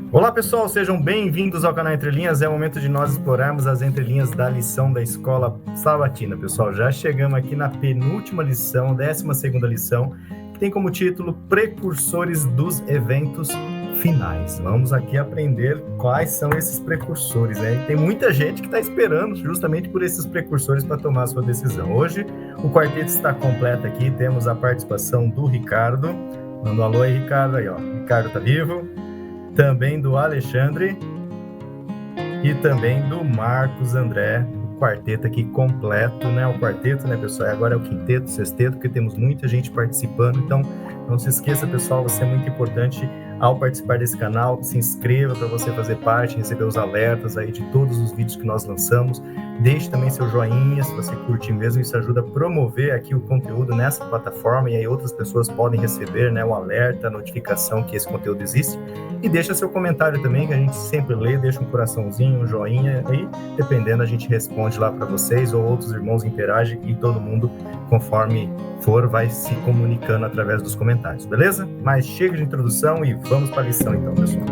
Olá pessoal, sejam bem-vindos ao canal Entre Linhas. É o momento de nós explorarmos as entrelinhas da lição da Escola Sabatina. Pessoal, já chegamos aqui na penúltima lição, 12ª lição, que tem como título Precursores dos Eventos Finais. Vamos aqui aprender quais são esses precursores, né? E tem muita gente que está esperando justamente por esses precursores para tomar a sua decisão. Hoje o quarteto está completo aqui, temos a participação do Ricardo. Manda um alô aí, Ricardo. Aí, ó. Ricardo tá vivo. Também do Alexandre e também do Marcos André, o quarteto aqui completo, né? O quarteto, né, pessoal? Agora é o quinteto, sexteto, porque temos muita gente participando. Então, não se esqueça, pessoal, você é muito importante ao participar desse canal. Se inscreva para você fazer parte, receber os alertas aí de todos os vídeos que nós lançamos. Deixe também seu joinha, se você curte mesmo. Isso ajuda a promover aqui o conteúdo nessa plataforma e aí outras pessoas podem receber, né, o alerta, a notificação que esse conteúdo existe. E deixa seu comentário também, que a gente sempre lê, deixa um coraçãozinho, um joinha, aí, dependendo, a gente responde lá para vocês, ou outros irmãos interagem, e todo mundo, conforme for, vai se comunicando através dos comentários, beleza? Mas chega de introdução e vamos para a lição então, pessoal.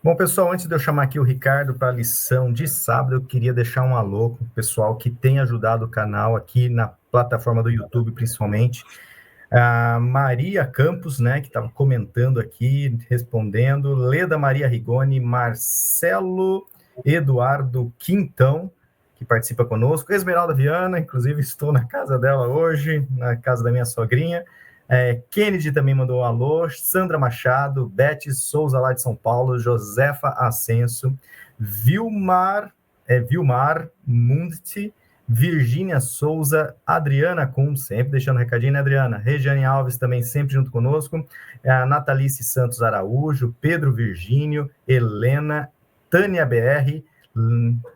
Bom, pessoal, antes de eu chamar aqui o Ricardo para a lição de sábado, eu queria deixar um alô para o pessoal que tem ajudado o canal aqui na plataforma do YouTube, principalmente. A Maria Campos, né, que estava comentando aqui, respondendo. Leda Maria Rigoni, Marcelo Eduardo Quintão, que participa conosco. Esmeralda Viana, inclusive estou na casa dela hoje, na casa da minha sogrinha. Kennedy também mandou um alô, Sandra Machado, Beth Souza lá de São Paulo, Josefa Ascenso, Vilmar Mundi, Virgínia Souza, Adriana Kuhn, sempre deixando um recadinho, né, Adriana? Regiane Alves também sempre junto conosco, a Natalice Santos Araújo, Pedro Virgínio, Helena, Tânia BR,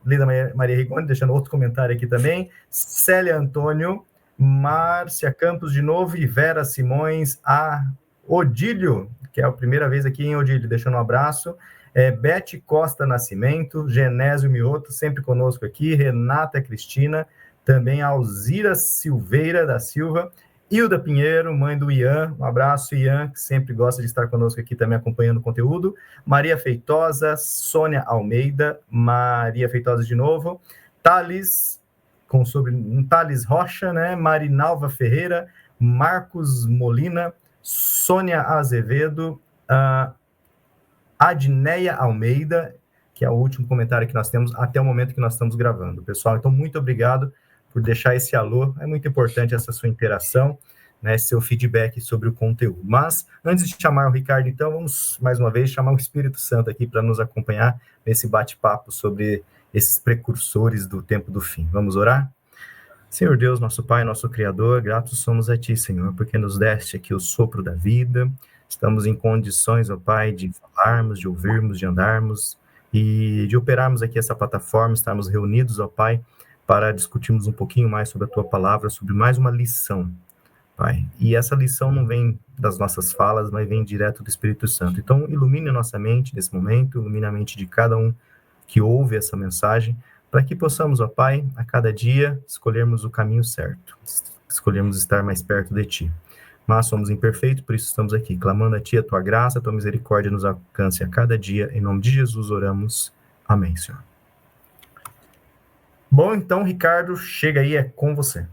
Lida Maria Rigoni, deixando outro comentário aqui também, Célia Antônio, Márcia Campos de novo e Vera Simões, a Odílio, que é a primeira vez aqui em Odílio, deixando um abraço, Bete Costa Nascimento, Genésio Mioto, sempre conosco aqui, Renata Cristina, também Alzira Silveira da Silva, Hilda Pinheiro, mãe do Ian, um abraço, Ian, que sempre gosta de estar conosco aqui também acompanhando o conteúdo, Maria Feitosa, Sônia Almeida, Maria Feitosa de novo, Thales Thales Rocha, né? Marinalva Ferreira, Marcos Molina, Sônia Azevedo, Adneia Almeida, que é o último comentário que nós temos até o momento que nós estamos gravando. Pessoal, então muito obrigado por deixar esse alô, é muito importante essa sua interação, né, seu feedback sobre o conteúdo. Mas, antes de chamar o Ricardo, então, vamos, mais uma vez, chamar o Espírito Santo aqui para nos acompanhar nesse bate-papo sobre esses precursores do tempo do fim. Vamos orar? Senhor Deus, nosso Pai, nosso Criador, gratos somos a Ti, Senhor, porque nos deste aqui o sopro da vida, estamos em condições, ó Pai, de falarmos, de ouvirmos, de andarmos e de operarmos aqui essa plataforma, estarmos reunidos, ó Pai, para discutirmos um pouquinho mais sobre a Tua palavra, sobre mais uma lição, Pai. E essa lição não vem das nossas falas, mas vem direto do Espírito Santo. Então, ilumine a nossa mente nesse momento, ilumine a mente de cada um que ouve essa mensagem, para que possamos, ó Pai, a cada dia escolhermos o caminho certo, escolhermos estar mais perto de Ti. Mas somos imperfeitos, por isso estamos aqui, clamando a Ti, a Tua graça, a Tua misericórdia nos alcance a cada dia. Em nome de Jesus oramos. Amém, Senhor. Bom, então, Ricardo, chega aí, é com você.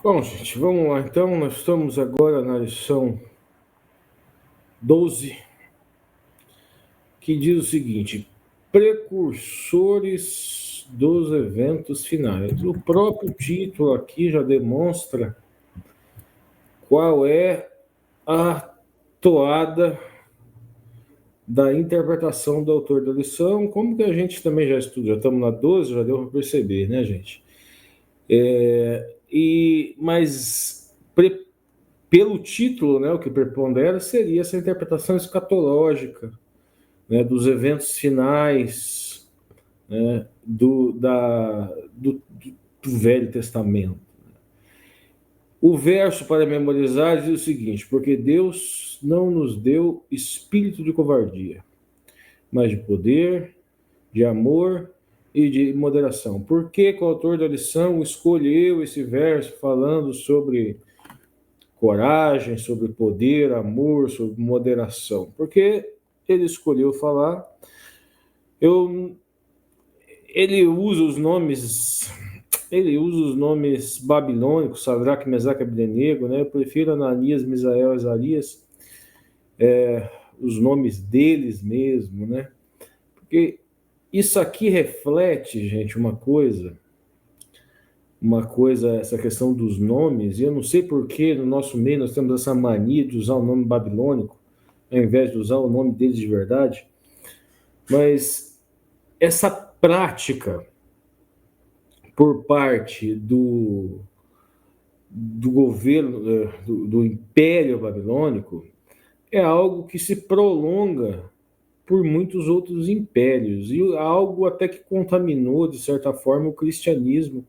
Bom, gente, vamos lá. Então, nós estamos agora na lição 12, que diz o seguinte: precursores dos eventos finais. O próprio título aqui já demonstra qual é a toada da interpretação do autor da lição, como que a gente também já estuda, já estamos na 12, já deu para perceber, né, gente? Mas pelo título, né, o que prepondera seria essa interpretação escatológica, né, dos eventos finais, né, do, do Velho Testamento. O verso para memorizar diz o seguinte: porque Deus não nos deu espírito de covardia, mas de poder, de amor e de moderação. Por que o autor da lição escolheu esse verso falando sobre coragem, sobre poder, amor, sobre moderação? Porque ele escolheu falar. Ele usa os nomes babilônicos, Sadraque, Mesaque e Abdenego, né? Eu prefiro Ananias, Misael e Azarias, os nomes deles mesmo, né? Porque isso aqui reflete, gente, essa questão dos nomes, e eu não sei por que no nosso meio nós temos essa mania de usar o nome babilônico, ao invés de usar o nome deles de verdade, mas essa prática por parte do governo, do Império Babilônico, é algo que se prolonga por muitos outros impérios, e algo até que contaminou, de certa forma, o cristianismo.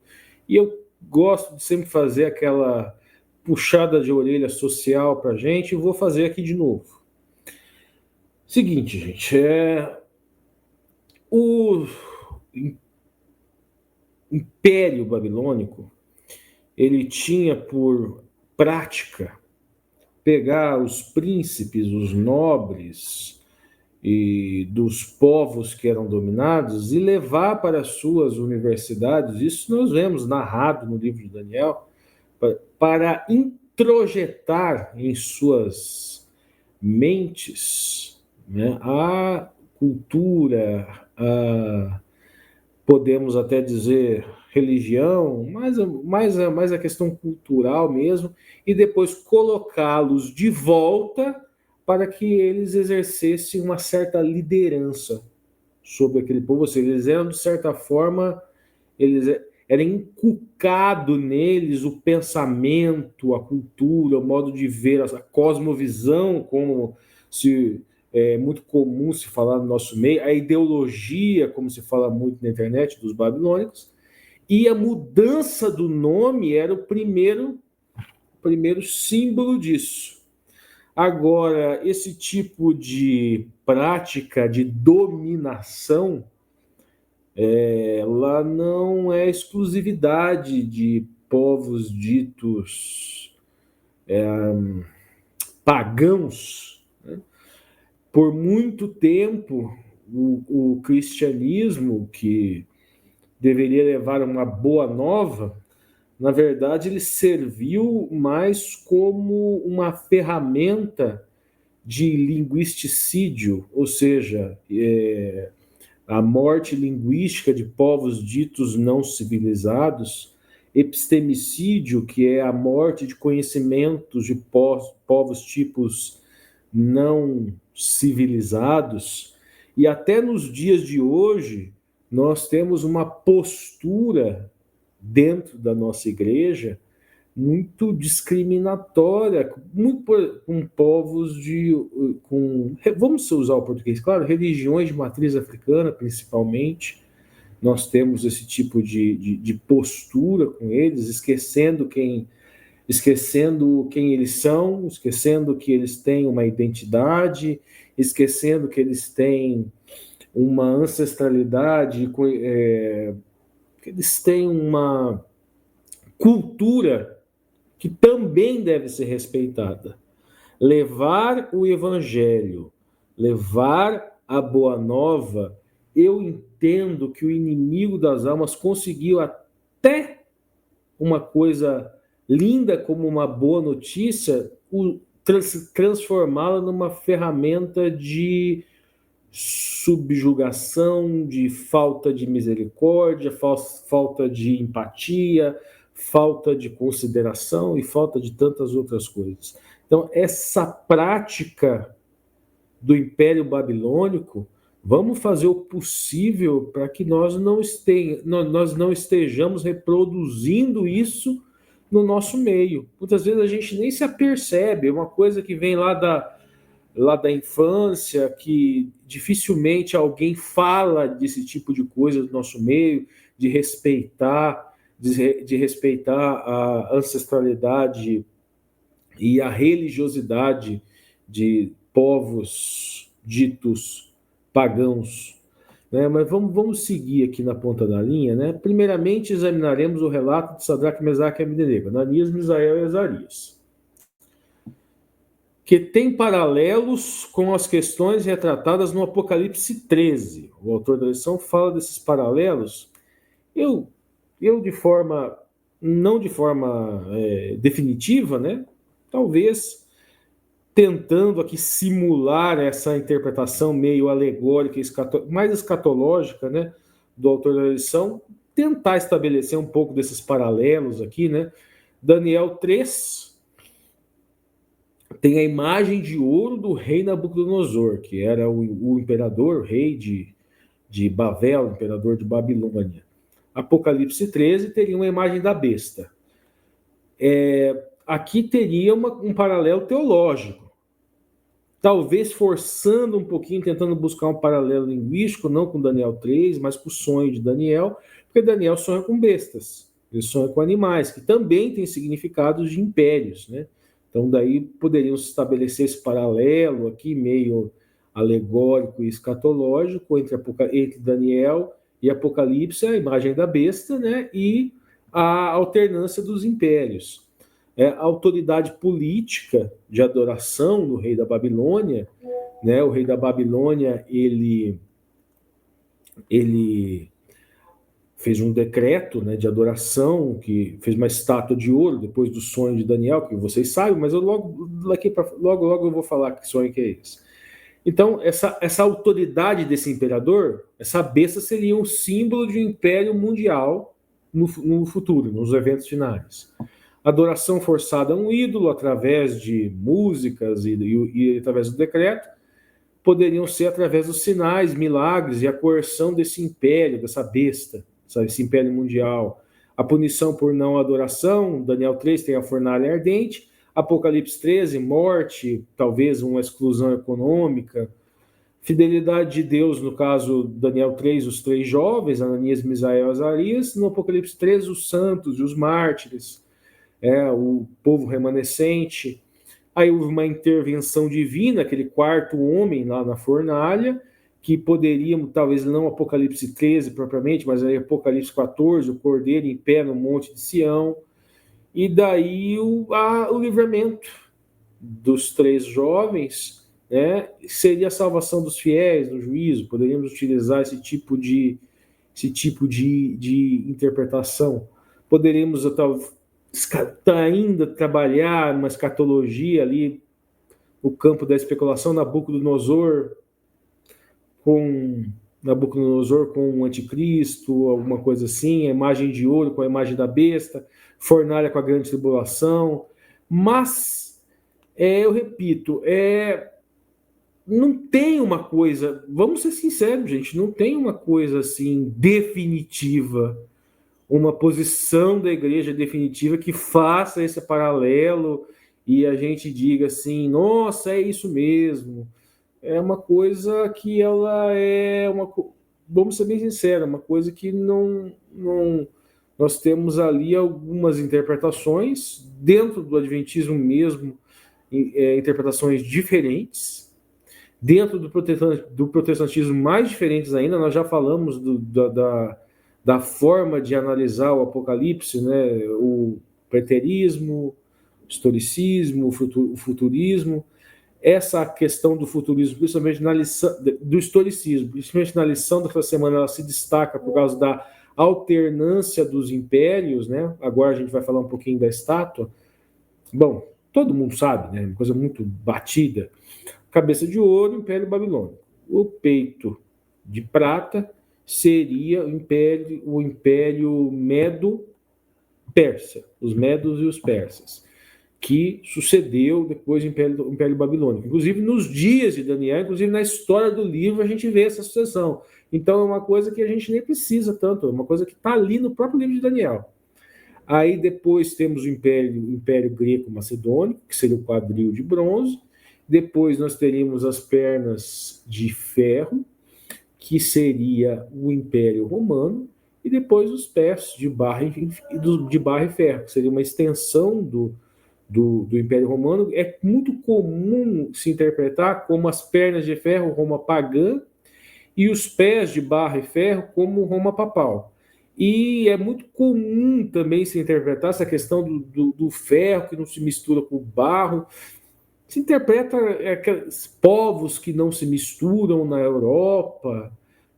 E eu gosto de sempre fazer aquela puxada de orelha social para a gente, e vou fazer aqui de novo. Seguinte, gente, o Império Babilônico, ele tinha por prática pegar os príncipes, os nobres e dos povos que eram dominados e levar para as suas universidades. Isso nós vemos narrado no livro de Daniel, para introjetar em suas mentes, né, a cultura, podemos até dizer religião, mais a questão cultural mesmo, e depois colocá-los de volta para que eles exercessem uma certa liderança sobre aquele povo. Ou seja, eles eram, de certa forma, era inculcado neles o pensamento, a cultura, o modo de ver, a cosmovisão, como é muito comum se falar no nosso meio, a ideologia, como se fala muito na internet, dos babilônicos, e a mudança do nome era o primeiro símbolo disso. Agora, esse tipo de prática de dominação, ela não é exclusividade de povos ditos pagãos, né? Por muito tempo, o cristianismo, que deveria levar uma boa nova, na verdade, ele serviu mais como uma ferramenta de linguisticídio, ou seja, a morte linguística de povos ditos não civilizados, epistemicídio, que é a morte de conhecimentos de povos tipos não civilizados, e até nos dias de hoje nós temos uma postura dentro da nossa igreja muito discriminatória, muito com povos vamos usar o português, claro, religiões de matriz africana, principalmente. Nós temos esse tipo de postura com eles, esquecendo quem eles são, esquecendo que eles têm uma identidade, esquecendo que eles têm uma ancestralidade, que eles têm uma cultura que também deve ser respeitada. Levar o evangelho, levar a boa nova, eu entendo que o inimigo das almas conseguiu até uma coisa linda como uma boa notícia, transformá-la numa ferramenta de subjugação, de falta de misericórdia, falta de empatia, falta de consideração e falta de tantas outras coisas. Então, essa prática do Império Babilônico, vamos fazer o possível para que nós não estejamos reproduzindo isso no nosso meio. Muitas vezes a gente nem se apercebe, é uma coisa que vem lá da infância, que dificilmente alguém fala desse tipo de coisa do nosso meio, de respeitar, de respeitar a ancestralidade e a religiosidade de povos ditos pagãos, né? Mas vamos seguir aqui na ponta da linha, né? Primeiramente, examinaremos o relato de Sadraque, Mesaque e Abdenego, Ananias, Misael e Azarias, que tem paralelos com as questões retratadas no Apocalipse 13. O autor da lição fala desses paralelos. Eu não de forma definitiva, né? Talvez tentando aqui simular essa interpretação meio alegórica, mais escatológica, né, do autor da lição, tentar estabelecer um pouco desses paralelos aqui, né? Daniel 3 tem a imagem de ouro do rei Nabucodonosor, que era o imperador, o rei de Babel, imperador de Babilônia. Apocalipse 13 teria uma imagem da besta. Aqui teria um paralelo teológico, talvez forçando um pouquinho, tentando buscar um paralelo linguístico, não com Daniel 3, mas com o sonho de Daniel, porque Daniel sonha com bestas, ele sonha com animais, que também têm significados de impérios, né? Então daí poderiam se estabelecer esse paralelo aqui, meio alegórico e escatológico, entre Daniel e Apocalipse, a imagem da besta, né? E a alternância dos impérios. A autoridade política de adoração do rei da Babilônia, né? O rei da Babilônia, ele fez um decreto, né, de adoração, que fez uma estátua de ouro depois do sonho de Daniel, que vocês sabem, mas logo eu vou falar que sonho que é esse. Então, essa autoridade desse imperador, essa besta seria um símbolo de um império mundial no futuro, nos eventos finais. Adoração forçada a um ídolo através de músicas e através do decreto, poderiam ser através dos sinais, milagres e a coerção desse império, dessa besta, esse império mundial. A punição por não adoração, Daniel 3 tem a fornalha ardente, Apocalipse 13, morte, talvez uma exclusão econômica, fidelidade de Deus, no caso Daniel 3, os 3 jovens, Ananias, Misael e Azarias, no Apocalipse 13, os santos e os mártires, o povo remanescente. Aí houve uma intervenção divina, aquele quarto homem lá na fornalha, que poderíamos, talvez não Apocalipse 13 propriamente, mas aí Apocalipse 14, o cordeiro em pé no monte de Sião, e daí o livramento dos 3 jovens, né, seria a salvação dos fiéis no juízo. Poderíamos utilizar esse tipo de interpretação. Poderíamos ainda trabalhar uma escatologia ali, o campo da especulação, Nabucodonosor com o anticristo, alguma coisa assim, a imagem de ouro com a imagem da besta, fornalha com a grande tribulação. Mas, eu repito, não tem uma coisa, vamos ser sinceros, gente, não tem uma coisa assim definitiva, uma posição da igreja definitiva que faça esse paralelo e a gente diga assim, nossa, é isso mesmo. É uma coisa que ela vamos ser bem sinceros, uma coisa que não nós temos ali algumas interpretações dentro do adventismo mesmo, interpretações diferentes, dentro do protestantismo mais diferentes ainda. Nós já falamos da forma de analisar o Apocalipse, né? O preterismo, o historicismo, o futurismo. Essa questão do futurismo, principalmente na lição do historicismo, principalmente na lição dessa semana, ela se destaca por causa da alternância dos impérios, né? Agora a gente vai falar um pouquinho da estátua. Bom, todo mundo sabe, né? Uma coisa muito batida. Cabeça de ouro, Império Babilônico. O peito de prata seria o Império Medo-Persa, os Medos e os Persas, que sucedeu depois do Império Babilônico. Inclusive, nos dias de Daniel, inclusive na história do livro, a gente vê essa sucessão. Então, é uma coisa que a gente nem precisa tanto, é uma coisa que está ali no próprio livro de Daniel. Aí, depois, temos o Império Greco-Macedônico, que seria o quadril de bronze. Depois, nós teríamos as pernas de ferro, que seria o Império Romano. e depois os pés de barro e ferro, que seria uma extensão do Império Romano. É muito comum se interpretar como as pernas de ferro Roma pagã e os pés de barro e ferro como Roma papal. E é muito comum também se interpretar essa questão do ferro que não se mistura com o barro. Se interpreta aqueles povos que não se misturam na Europa,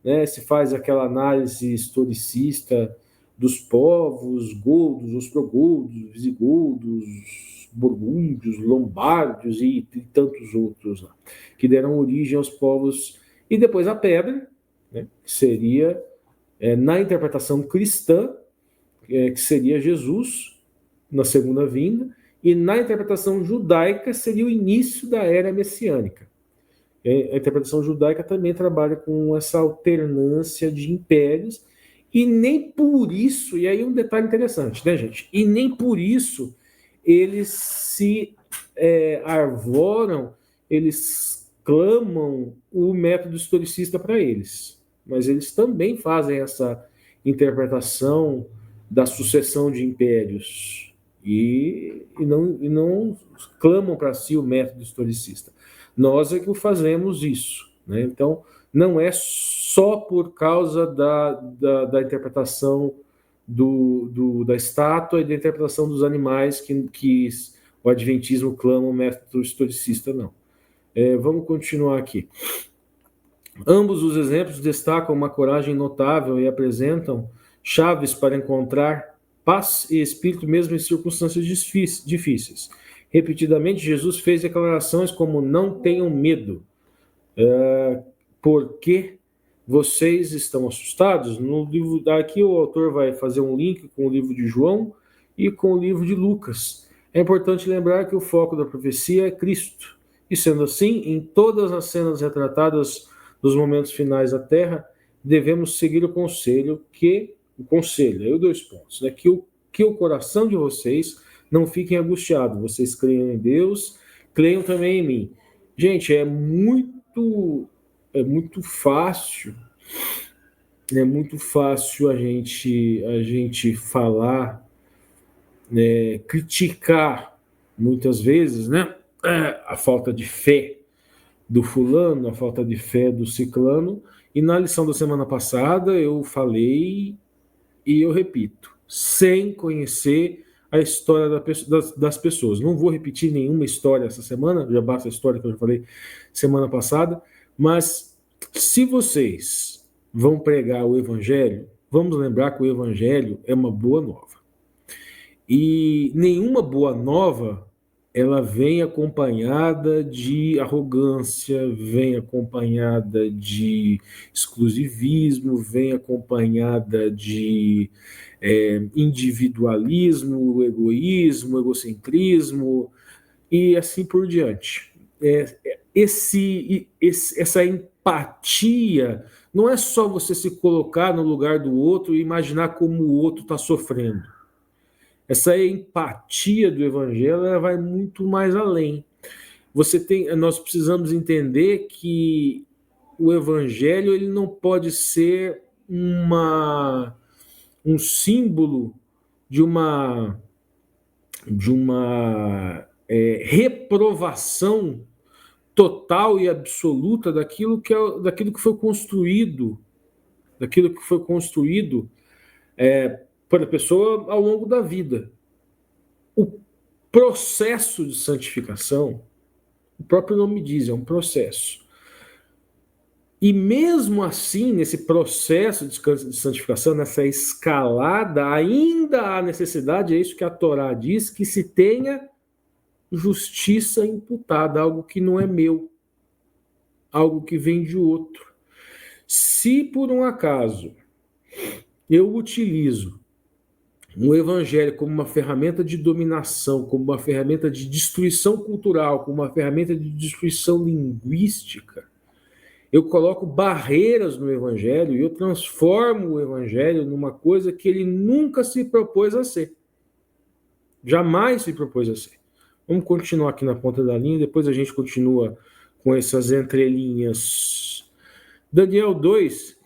né? Se faz aquela análise historicista dos povos godos, ostrogodos, visigodos, burgúndios, lombardios e tantos outros lá, que deram origem aos povos. E depois a pedra, né? Que seria, na interpretação cristã, que seria Jesus na segunda vinda, e na interpretação judaica seria o início da era messiânica. A interpretação judaica também trabalha com essa alternância de impérios, e nem por isso, e aí um detalhe interessante, né, gente? E nem por isso eles se arvoram, eles clamam o método historicista para eles, mas eles também fazem essa interpretação da sucessão de impérios e não clamam para si o método historicista. Nós é que fazemos isso, né? Então, não é só por causa da interpretação da estátua e da interpretação dos animais que o adventismo clama o método historicista, não. Vamos continuar aqui. Ambos os exemplos destacam uma coragem notável e apresentam chaves para encontrar paz e espírito mesmo em circunstâncias difíceis. Repetidamente, Jesus fez declarações como: não tenham medo, porque vocês estão assustados. No livro aqui o autor vai fazer um link com o livro de João e com o livro de Lucas. É importante lembrar que o foco da profecia é Cristo. E sendo assim, em todas as cenas retratadas dos momentos finais da Terra, devemos seguir o conselho, aí 2 pontos, né? Que o coração de vocês não fiquem angustiados. Vocês creiam em Deus, creiam também em mim. Gente, é muito fácil, a gente falar, né, criticar muitas vezes, né, a falta de fé do fulano, a falta de fé do ciclano. E na lição da semana passada eu falei e eu repito, sem conhecer a história das pessoas. Não vou repetir nenhuma história essa semana, já basta a história que eu já falei semana passada, mas se vocês vão pregar o evangelho, vamos lembrar que o evangelho é uma boa nova. E nenhuma boa nova ela vem acompanhada de arrogância, vem acompanhada de exclusivismo, vem acompanhada de individualismo, egoísmo, egocentrismo e assim por diante. Essa empatia não é só você se colocar no lugar do outro e imaginar como o outro está sofrendo. Essa empatia do evangelho ela vai muito mais além. Nós precisamos entender que o evangelho ele não pode ser um símbolo de uma reprovação total e absoluta daquilo que foi construído, para a pessoa ao longo da vida. O processo de santificação, o próprio nome diz, é um processo. E mesmo assim, nesse processo de santificação, nessa escalada, ainda há necessidade, é isso que a Torá diz, que se tenha justiça imputada, algo que não é meu, algo que vem de outro. Se por um acaso eu utilizo o evangelho como uma ferramenta de dominação, como uma ferramenta de destruição cultural, como uma ferramenta de destruição linguística, eu coloco barreiras no evangelho e eu transformo o evangelho numa coisa que ele nunca se propôs a ser. Jamais se propôs a ser. Vamos continuar aqui na ponta da linha, depois a gente continua com essas entrelinhas. Daniel 2,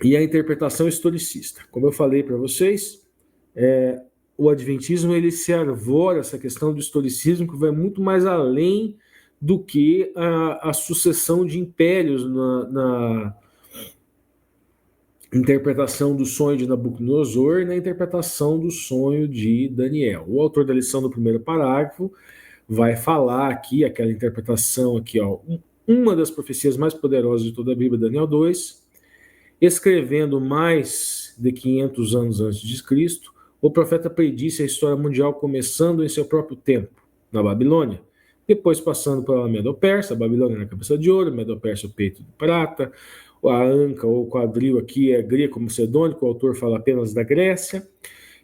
e a interpretação historicista. Como eu falei para vocês, o Adventismo ele se arvora essa questão do historicismo, que vai muito mais além do que a sucessão de impérios na interpretação do sonho de Nabucodonosor e na interpretação do sonho de Daniel. O autor da lição do primeiro parágrafo vai falar aqui, aquela interpretação aqui, ó, uma das profecias mais poderosas de toda a Bíblia, Daniel 2, escrevendo mais de 500 anos antes de Cristo, o profeta predisse a história mundial começando em seu próprio tempo, na Babilônia, depois passando pela Medo-Persa, a Babilônia na cabeça de ouro, Medo-Persa o peito de prata, a anca ou quadril aqui é greco-macedônico, o autor fala apenas da Grécia,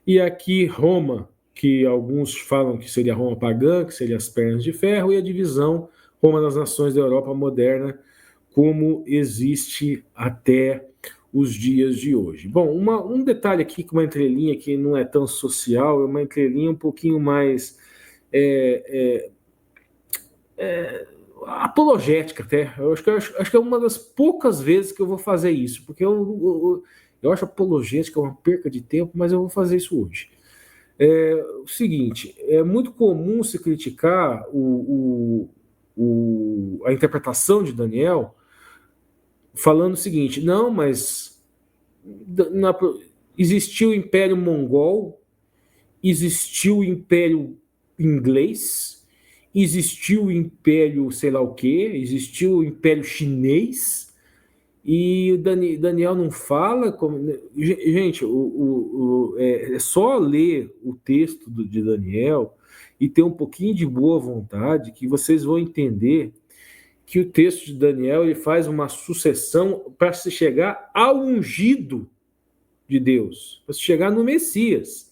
e aqui Roma, que alguns falam que seria Roma pagã, que seria as pernas de ferro, e a divisão Roma das nações da Europa moderna, como existe até os dias de hoje. Bom, um detalhe aqui, com uma entrelinha que não é tão social, é uma entrelinha um pouquinho mais apologética até. Eu acho que é uma das poucas vezes que eu vou fazer isso, porque eu acho apologética uma perca de tempo, mas eu vou fazer isso hoje. O seguinte, é muito comum se criticar a interpretação de Daniel falando o seguinte, não, mas existiu o Império Mongol, existiu o Império Inglês, existiu o Império sei lá o quê, existiu o Império Chinês, e o Daniel não fala como... Gente, é só ler o texto de Daniel e ter um pouquinho de boa vontade que vocês vão entender que o texto de Daniel ele faz uma sucessão para se chegar ao ungido de Deus, para se chegar no Messias.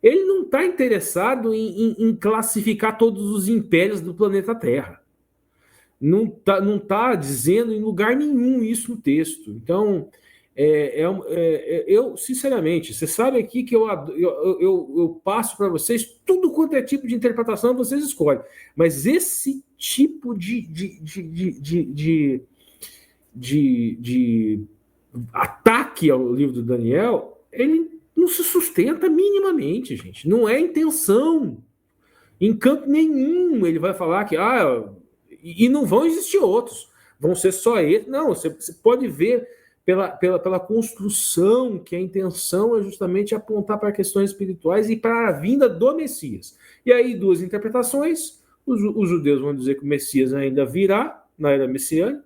Ele não está interessado em classificar todos os impérios do planeta Terra. Não tá dizendo em lugar nenhum isso no texto. Então, eu, sinceramente, você sabe aqui que eu passo para vocês tudo quanto é tipo de interpretação, vocês escolhem. Mas esse tipo de ataque ao livro do Daniel, ele não se sustenta minimamente, gente. Não é intenção. Em canto nenhum ele vai falar que... e não vão existir outros. Vão ser só eles. Não, você pode ver pela construção que a intenção é justamente apontar para questões espirituais e para a vinda do Messias. E aí, duas interpretações. Os judeus vão dizer que o Messias ainda virá na era messiânica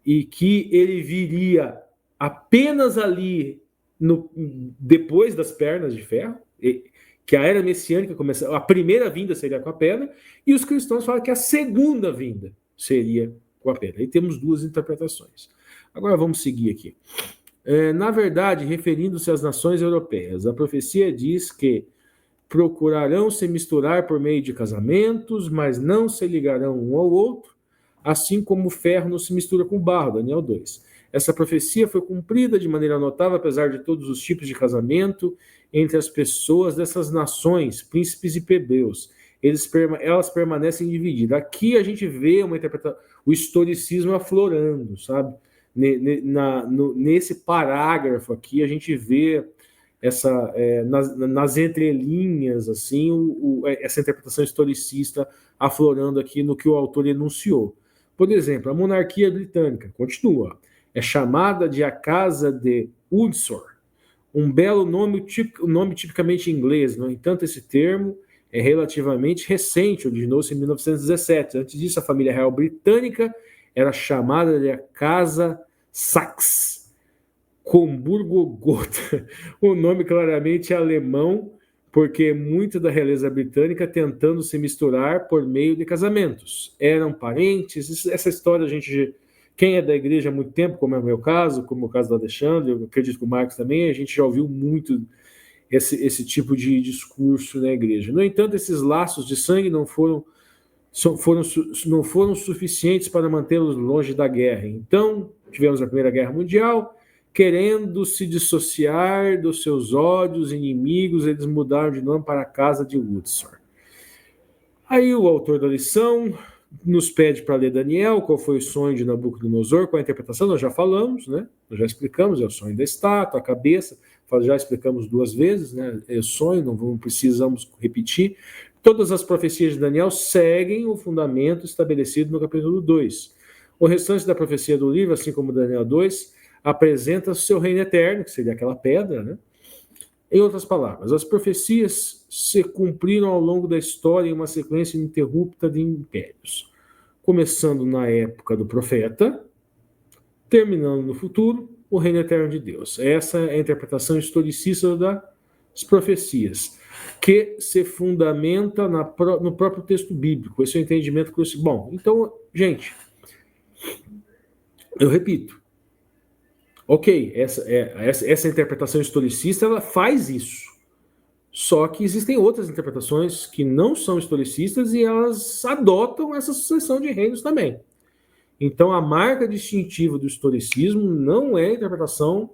e que ele viria apenas ali depois das pernas de ferro, que a era messiânica começa, a primeira vinda seria com a pedra, e os cristãos falam que a segunda vinda seria com a pedra. Aí temos duas interpretações. Agora vamos seguir aqui. Na verdade, referindo-se às nações europeias, a profecia diz que procurarão se misturar por meio de casamentos, mas não se ligarão um ao outro, assim como o ferro não se mistura com o barro, Daniel 2. Essa profecia foi cumprida de maneira notável, apesar de todos os tipos de casamento entre as pessoas dessas nações, príncipes e plebeus. Elas permanecem divididas. Aqui a gente vê uma interpretação, o historicismo aflorando, sabe? Nesse parágrafo aqui a gente vê nas entrelinhas assim essa interpretação historicista aflorando aqui no que o autor enunciou. Por exemplo, a monarquia britânica continua, é chamada de a Casa de Windsor, um belo nome tipicamente inglês. No entanto, esse termo é relativamente recente, originou-se em 1917. Antes disso, a família real britânica era chamada de a Casa Saxe, Coburgo-Gotha. O nome claramente é alemão, porque muita da realeza britânica tentando se misturar por meio de casamentos. Eram parentes, essa história a gente... Quem é da igreja há muito tempo, como é o meu caso, como é o caso do Alexandre, eu acredito que o Marcos também, a gente já ouviu muito esse tipo de discurso na igreja. No entanto, esses laços de sangue não foram suficientes para mantê-los longe da guerra. Então, tivemos a Primeira Guerra Mundial, querendo se dissociar dos seus ódios inimigos, eles mudaram de nome para a Casa de Windsor. Aí o autor da lição nos pede para ler Daniel, qual foi o sonho de Nabucodonosor, qual a interpretação, nós já falamos, né? Nós já explicamos, é o sonho da estátua, a cabeça, já explicamos 2 vezes, né? É o sonho, não precisamos repetir. Todas as profecias de Daniel seguem o fundamento estabelecido no capítulo 2. O restante da profecia do livro, assim como Daniel 2, apresenta o seu reino eterno, que seria aquela pedra, né? Em outras palavras, as profecias se cumpriram ao longo da história em uma sequência ininterrupta de impérios, começando na época do profeta, terminando no futuro, o reino eterno de Deus. Essa é a interpretação historicista das profecias, que se fundamenta no próprio texto bíblico. Esse é o entendimento crucial. Bom, então, gente, eu repito, ok, essa interpretação historicista, ela faz isso. Só que existem outras interpretações que não são historicistas e elas adotam essa sucessão de reinos também. Então, a marca distintiva do historicismo não é a interpretação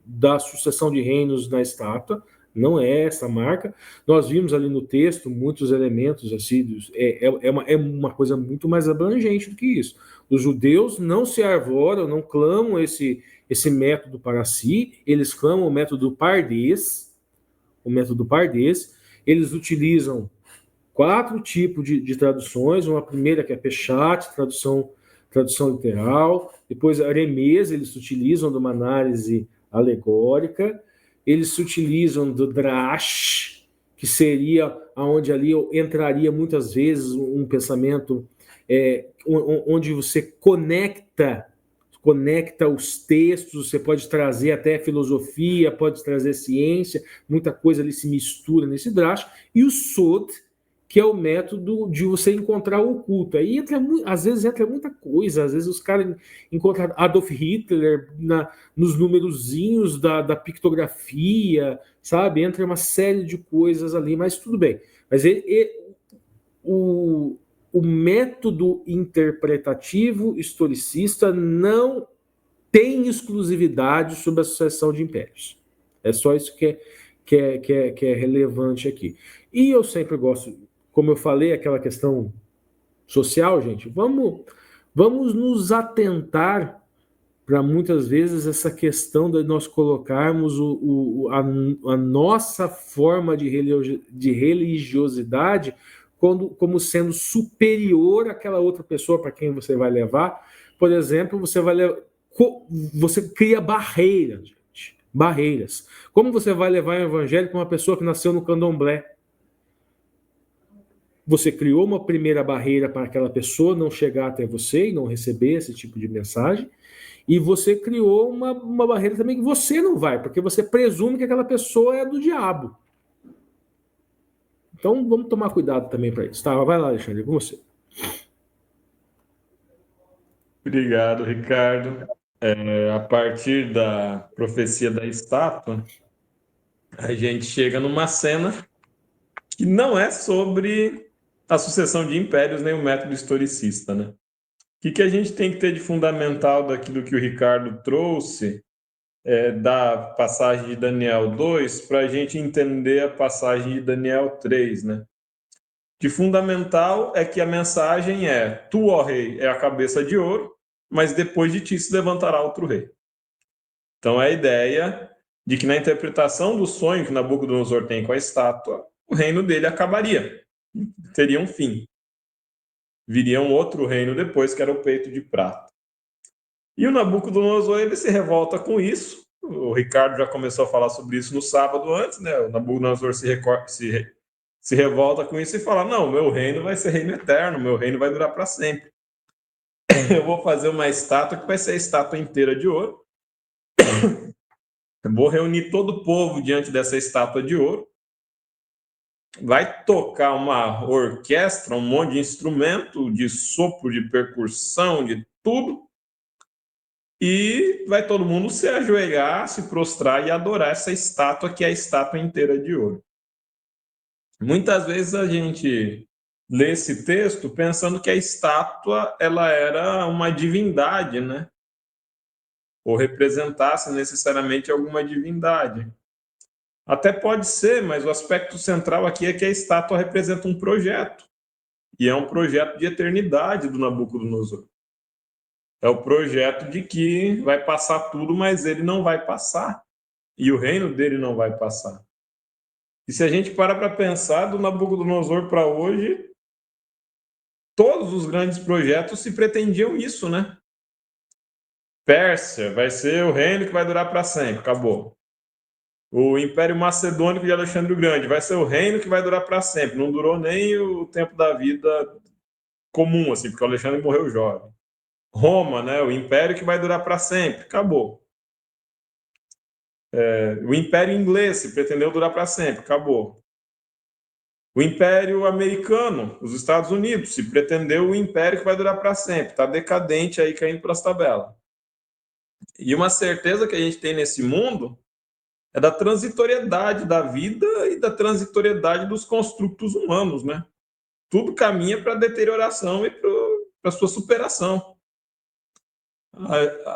da sucessão de reinos na estátua, não é essa marca. Nós vimos ali no texto muitos elementos assim, é uma coisa muito mais abrangente do que isso. Os judeus não se arvoram, não clamam esse método para si, eles clamam o método Pardês, eles utilizam 4 tipos de traduções, uma primeira que é Peshat, tradução literal, depois a Remez, eles utilizam de uma análise alegórica, eles se utilizam do Drash, que seria onde ali entraria muitas vezes um pensamento onde você conecta os textos, você pode trazer até filosofia, pode trazer ciência, muita coisa ali se mistura nesse Drash, e o Sod, que é o método de você encontrar o oculto. Aí às vezes entra muita coisa, às vezes os caras encontram Adolf Hitler nos numerozinhos da pictografia, sabe? Entra uma série de coisas ali, mas tudo bem. Mas o método interpretativo historicista não tem exclusividade sobre a sucessão de impérios. É só isso que é relevante aqui. E eu sempre gosto, como eu falei, aquela questão social, gente, vamos nos atentar para muitas vezes essa questão de nós colocarmos a nossa forma de religiosidade como sendo superior àquela outra pessoa para quem você vai levar. Por exemplo, você cria barreiras, gente. Barreiras. Como você vai levar o evangelho para uma pessoa que nasceu no candomblé? Você criou uma primeira barreira para aquela pessoa não chegar até você e não receber esse tipo de mensagem, e você criou uma barreira também que você não vai, porque você presume que aquela pessoa é do diabo. Então, vamos tomar cuidado também para isso. Tá, vai lá, Alexandre, com você. Obrigado, Ricardo. A partir da profecia da estátua, a gente chega numa cena que não é sobre a sucessão de impérios nem o método historicista, né? O que a gente tem que ter de fundamental daquilo que o Ricardo trouxe da passagem de Daniel 2 para a gente entender a passagem de Daniel 3, né? De fundamental é que a mensagem é: tu, ó rei, é a cabeça de ouro, mas depois de ti se levantará outro rei. Então é a ideia de que na interpretação do sonho que Nabucodonosor tem com a estátua, o reino dele acabaria, teria um fim. Viria um outro reino depois, que era o peito de prata. E o Nabucodonosor, ele se revolta com isso. O Ricardo já começou a falar sobre isso no sábado antes, né? O Nabucodonosor se revolta com isso e fala: não, meu reino vai ser reino eterno, meu reino vai durar para sempre. Eu vou fazer uma estátua que vai ser a estátua inteira de ouro. Eu vou reunir todo o povo diante dessa estátua de ouro. Vai tocar uma orquestra, um monte de instrumento, de sopro, de percussão, de tudo. E vai todo mundo se ajoelhar, se prostrar e adorar essa estátua, que é a estátua inteira de ouro. Muitas vezes a gente lê esse texto pensando que a estátua ela era uma divindade, né? Ou representasse necessariamente alguma divindade. Até pode ser, mas o aspecto central aqui é que a estátua representa um projeto. E é um projeto de eternidade do Nabucodonosor. É o projeto de que vai passar tudo, mas ele não vai passar. E o reino dele não vai passar. E se a gente para pensar, do Nabucodonosor para hoje, todos os grandes projetos se pretendiam isso, né? Pérsia vai ser o reino que vai durar para sempre, acabou. O Império Macedônico de Alexandre o Grande vai ser o reino que vai durar para sempre. Não durou nem o tempo da vida comum, assim, porque o Alexandre morreu jovem. Roma, né? O império que vai durar para sempre, acabou. O Império Inglês se pretendeu durar para sempre, acabou. O Império Americano, os Estados Unidos, se pretendeu o império que vai durar para sempre, está decadente aí, caindo pelas tabelas. E uma certeza que a gente tem nesse mundo é da transitoriedade da vida e da transitoriedade dos construtos humanos, né? Tudo caminha para a deterioração e para a sua superação.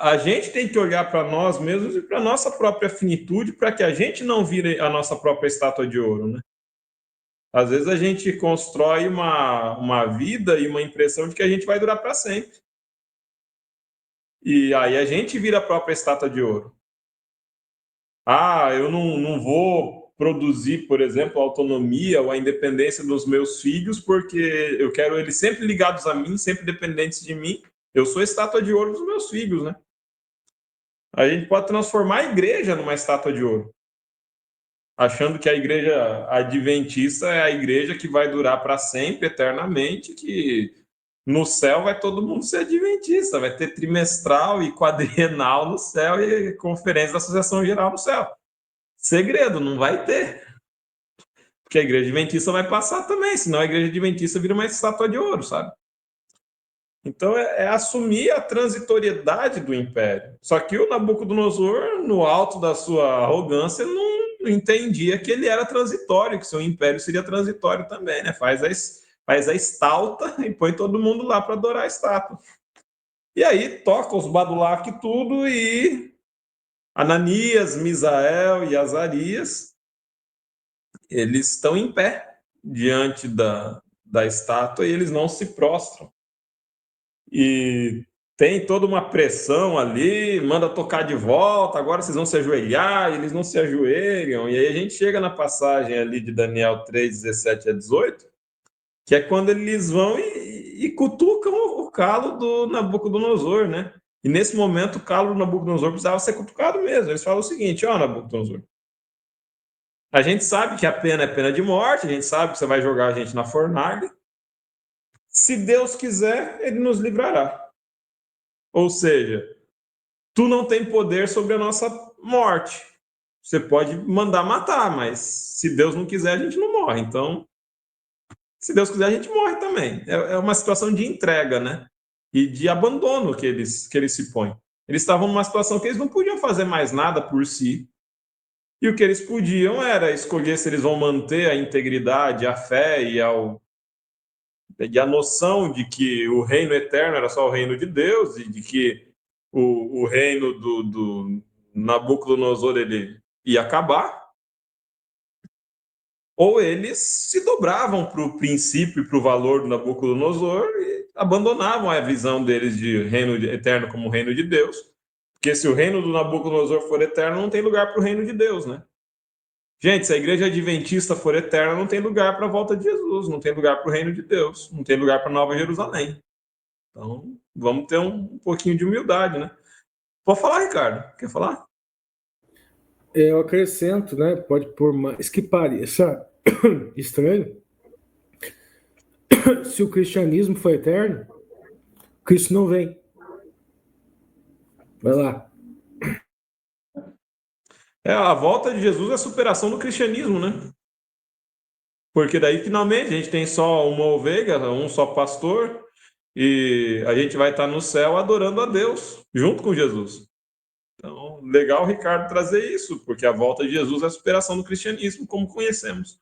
A gente tem que olhar para nós mesmos e para a nossa própria finitude para que a gente não vire a nossa própria estátua de ouro, né? Às vezes a gente constrói uma vida e uma impressão de que a gente vai durar para sempre. E aí a gente vira a própria estátua de ouro. Eu não vou produzir, por exemplo, a autonomia ou a independência dos meus filhos porque eu quero eles sempre ligados a mim, sempre dependentes de mim. Eu sou a estátua de ouro dos meus filhos, né? A gente pode transformar a igreja numa estátua de ouro, achando que a igreja adventista é a igreja que vai durar para sempre, eternamente, que no céu vai todo mundo ser adventista, vai ter trimestral e quadrienal no céu e conferência da Associação Geral no céu. Segredo, não vai ter. Porque a igreja adventista vai passar também, senão a igreja adventista vira uma estátua de ouro, sabe? Então é assumir a transitoriedade do império. Só que o Nabucodonosor, no alto da sua arrogância, não entendia que ele era transitório, que seu império seria transitório também, né? Faz a estalta e põe todo mundo lá para adorar a estátua. E aí toca os badulaques e tudo, e Ananias, Misael e Azarias, eles estão em pé diante da estátua e eles não se prostram. E tem toda uma pressão ali, manda tocar de volta, agora vocês vão se ajoelhar, e eles não se ajoelham. E aí a gente chega na passagem ali de Daniel 3, 17 a 18, que é quando eles vão e cutucam o calo do Nabucodonosor, né? E nesse momento o calo do Nabucodonosor precisava ser cutucado mesmo. Eles falam o seguinte: Nabucodonosor, a gente sabe que a pena é pena de morte, a gente sabe que você vai jogar a gente na fornalha. Se Deus quiser, ele nos livrará. Ou seja, tu não tem poder sobre a nossa morte. Você pode mandar matar, mas se Deus não quiser, a gente não morre. Então, se Deus quiser, a gente morre também. É uma situação de entrega, né? E de abandono que eles se põem. Eles estavam numa situação que eles não podiam fazer mais nada por si. E o que eles podiam era escolher se eles vão manter a integridade, a fé e a noção de que o reino eterno era só o reino de Deus e de que o reino do Nabucodonosor ele ia acabar, ou eles se dobravam para o princípio e para o valor do Nabucodonosor e abandonavam a visão deles de reino eterno como reino de Deus, porque se o reino do Nabucodonosor for eterno, não tem lugar para o reino de Deus, né? Gente, se a igreja adventista for eterna, não tem lugar para a volta de Jesus, não tem lugar para o reino de Deus, não tem lugar para Nova Jerusalém. Então, vamos ter um pouquinho de humildade, né? Pode falar, Ricardo. Quer falar? Eu acrescento, né? Pode pôr mais que pareça estranho. Se o cristianismo for eterno, Cristo não vem. Vai lá. A volta de Jesus é a superação do cristianismo, né? Porque daí, finalmente, a gente tem só uma ovelha, um só pastor, e a gente vai estar no céu adorando a Deus, junto com Jesus. Então, legal, Ricardo, trazer isso, porque a volta de Jesus é a superação do cristianismo, como conhecemos.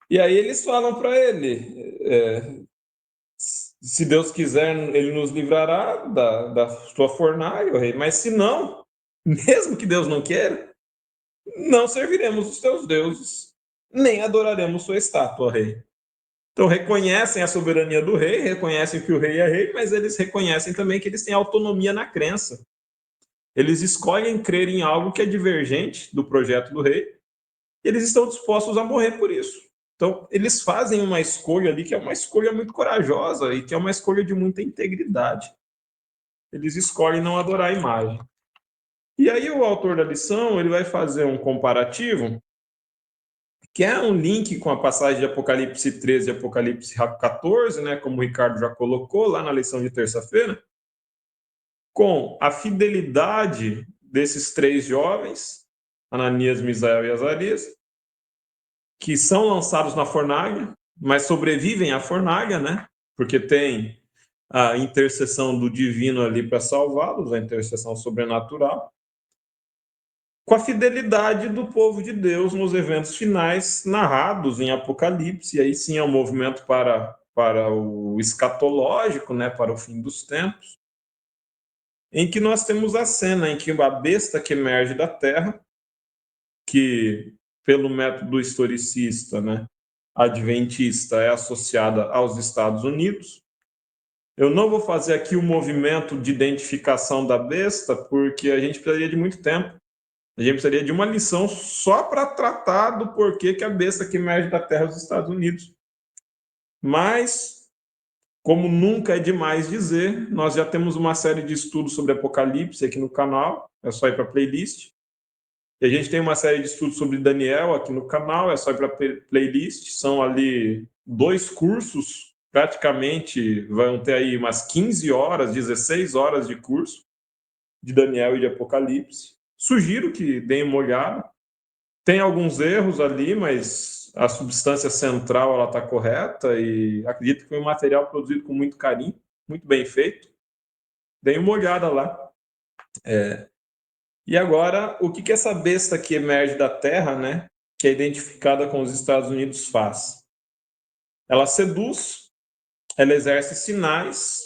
E aí eles falam para ele, se Deus quiser, ele nos livrará da sua fornalha, rei, mas se não, mesmo que Deus não queira, não serviremos os teus deuses, nem adoraremos sua estátua, rei. Então, reconhecem a soberania do rei, reconhecem que o rei é rei, mas eles reconhecem também que eles têm autonomia na crença. Eles escolhem crer em algo que é divergente do projeto do rei, e eles estão dispostos a morrer por isso. Então, eles fazem uma escolha ali que é uma escolha muito corajosa e que é uma escolha de muita integridade. Eles escolhem não adorar a imagem. E aí o autor da lição, ele vai fazer um comparativo, que é um link com a passagem de Apocalipse 13 e Apocalipse 14, né, como o Ricardo já colocou lá na lição de terça-feira, com a fidelidade desses 3 jovens, Ananias, Misael e Azarias, que são lançados na fornalha, mas sobrevivem à fornalha, né? Porque tem a intercessão do divino ali para salvá-los, a intercessão sobrenatural, com a fidelidade do povo de Deus nos eventos finais narrados em Apocalipse. E aí sim é um movimento para o escatológico, né? Para o fim dos tempos, em que nós temos a cena em que a besta que emerge da terra, que pelo método historicista, né, adventista, é associada aos Estados Unidos. Eu não vou fazer aqui o movimento de identificação da besta, porque a gente precisaria de muito tempo. A gente precisaria de uma lição só para tratar do porquê que a besta que emerge da terra é os Estados Unidos. Mas, como nunca é demais dizer, nós já temos uma série de estudos sobre Apocalipse aqui no canal, é só ir para a playlist. E a gente tem uma série de estudos sobre Daniel aqui no canal, é só ir para a playlist. São ali 2 cursos, praticamente vão ter aí umas 15 horas, 16 horas de curso de Daniel e de Apocalipse. Sugiro que deem uma olhada. Tem alguns erros ali, mas a substância central ela está correta e acredito que foi um material produzido com muito carinho, muito bem feito. Deem uma olhada lá. E agora, o que essa besta que emerge da terra, né, que é identificada com os Estados Unidos, faz? Ela seduz, ela exerce sinais,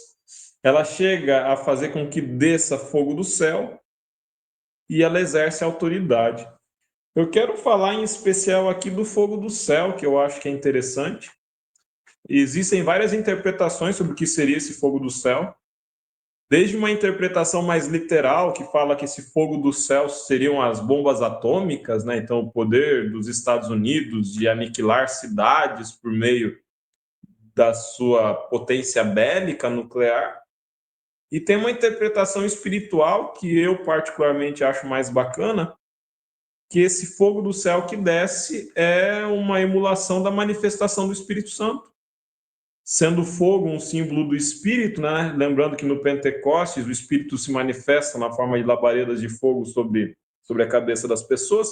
ela chega a fazer com que desça fogo do céu e ela exerce autoridade. Eu quero falar em especial aqui do fogo do céu, que eu acho que é interessante. Existem várias interpretações sobre o que seria esse fogo do céu. Desde uma interpretação mais literal, que fala que esse fogo do céu seriam as bombas atômicas, né? Então, o poder dos Estados Unidos de aniquilar cidades por meio da sua potência bélica nuclear. E tem uma interpretação espiritual que eu particularmente acho mais bacana, que esse fogo do céu que desce é uma emulação da manifestação do Espírito Santo. Sendo fogo um símbolo do Espírito, né? Lembrando que no Pentecostes o Espírito se manifesta na forma de labaredas de fogo sobre a cabeça das pessoas.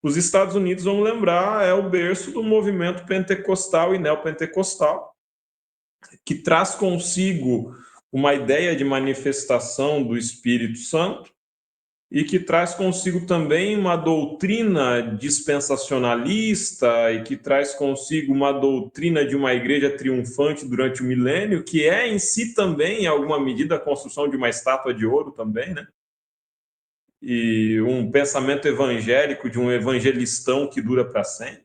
Os Estados Unidos, vamos lembrar, é o berço do movimento pentecostal e neopentecostal, que traz consigo uma ideia de manifestação do Espírito Santo e que traz consigo também uma doutrina dispensacionalista e que traz consigo uma doutrina de uma igreja triunfante durante o milênio, que é em si também, em alguma medida, a construção de uma estátua de ouro também, né? E um pensamento evangélico de um evangelistão que dura para sempre.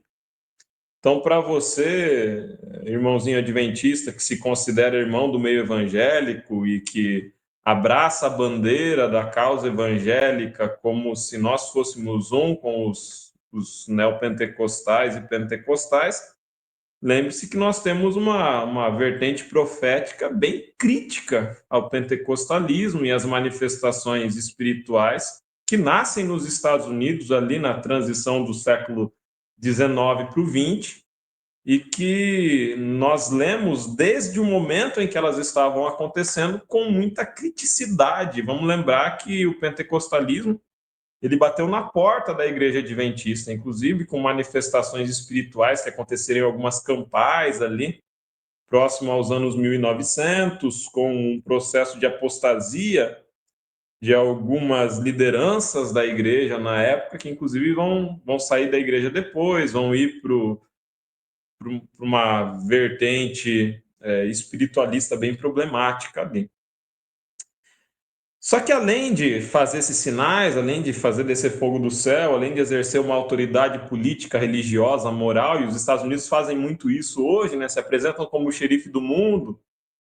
Então, para você, irmãozinho adventista, que se considera irmão do meio evangélico e que abraça a bandeira da causa evangélica como se nós fôssemos um com os neopentecostais e pentecostais, lembre-se que nós temos uma vertente profética bem crítica ao pentecostalismo e às manifestações espirituais que nascem nos Estados Unidos ali na transição do século XIX para o XX, e que nós lemos desde o momento em que elas estavam acontecendo com muita criticidade. Vamos lembrar que o pentecostalismo ele bateu na porta da igreja adventista, inclusive com manifestações espirituais que aconteceram em algumas campais ali, próximo aos anos 1900, com um processo de apostasia de algumas lideranças da igreja na época, que inclusive vão sair da igreja depois, vão ir para uma vertente espiritualista bem problemática ali. Só que além de fazer esses sinais, além de fazer descer fogo do céu, além de exercer uma autoridade política, religiosa, moral, e os Estados Unidos fazem muito isso hoje, né? Se apresentam como o xerife do mundo.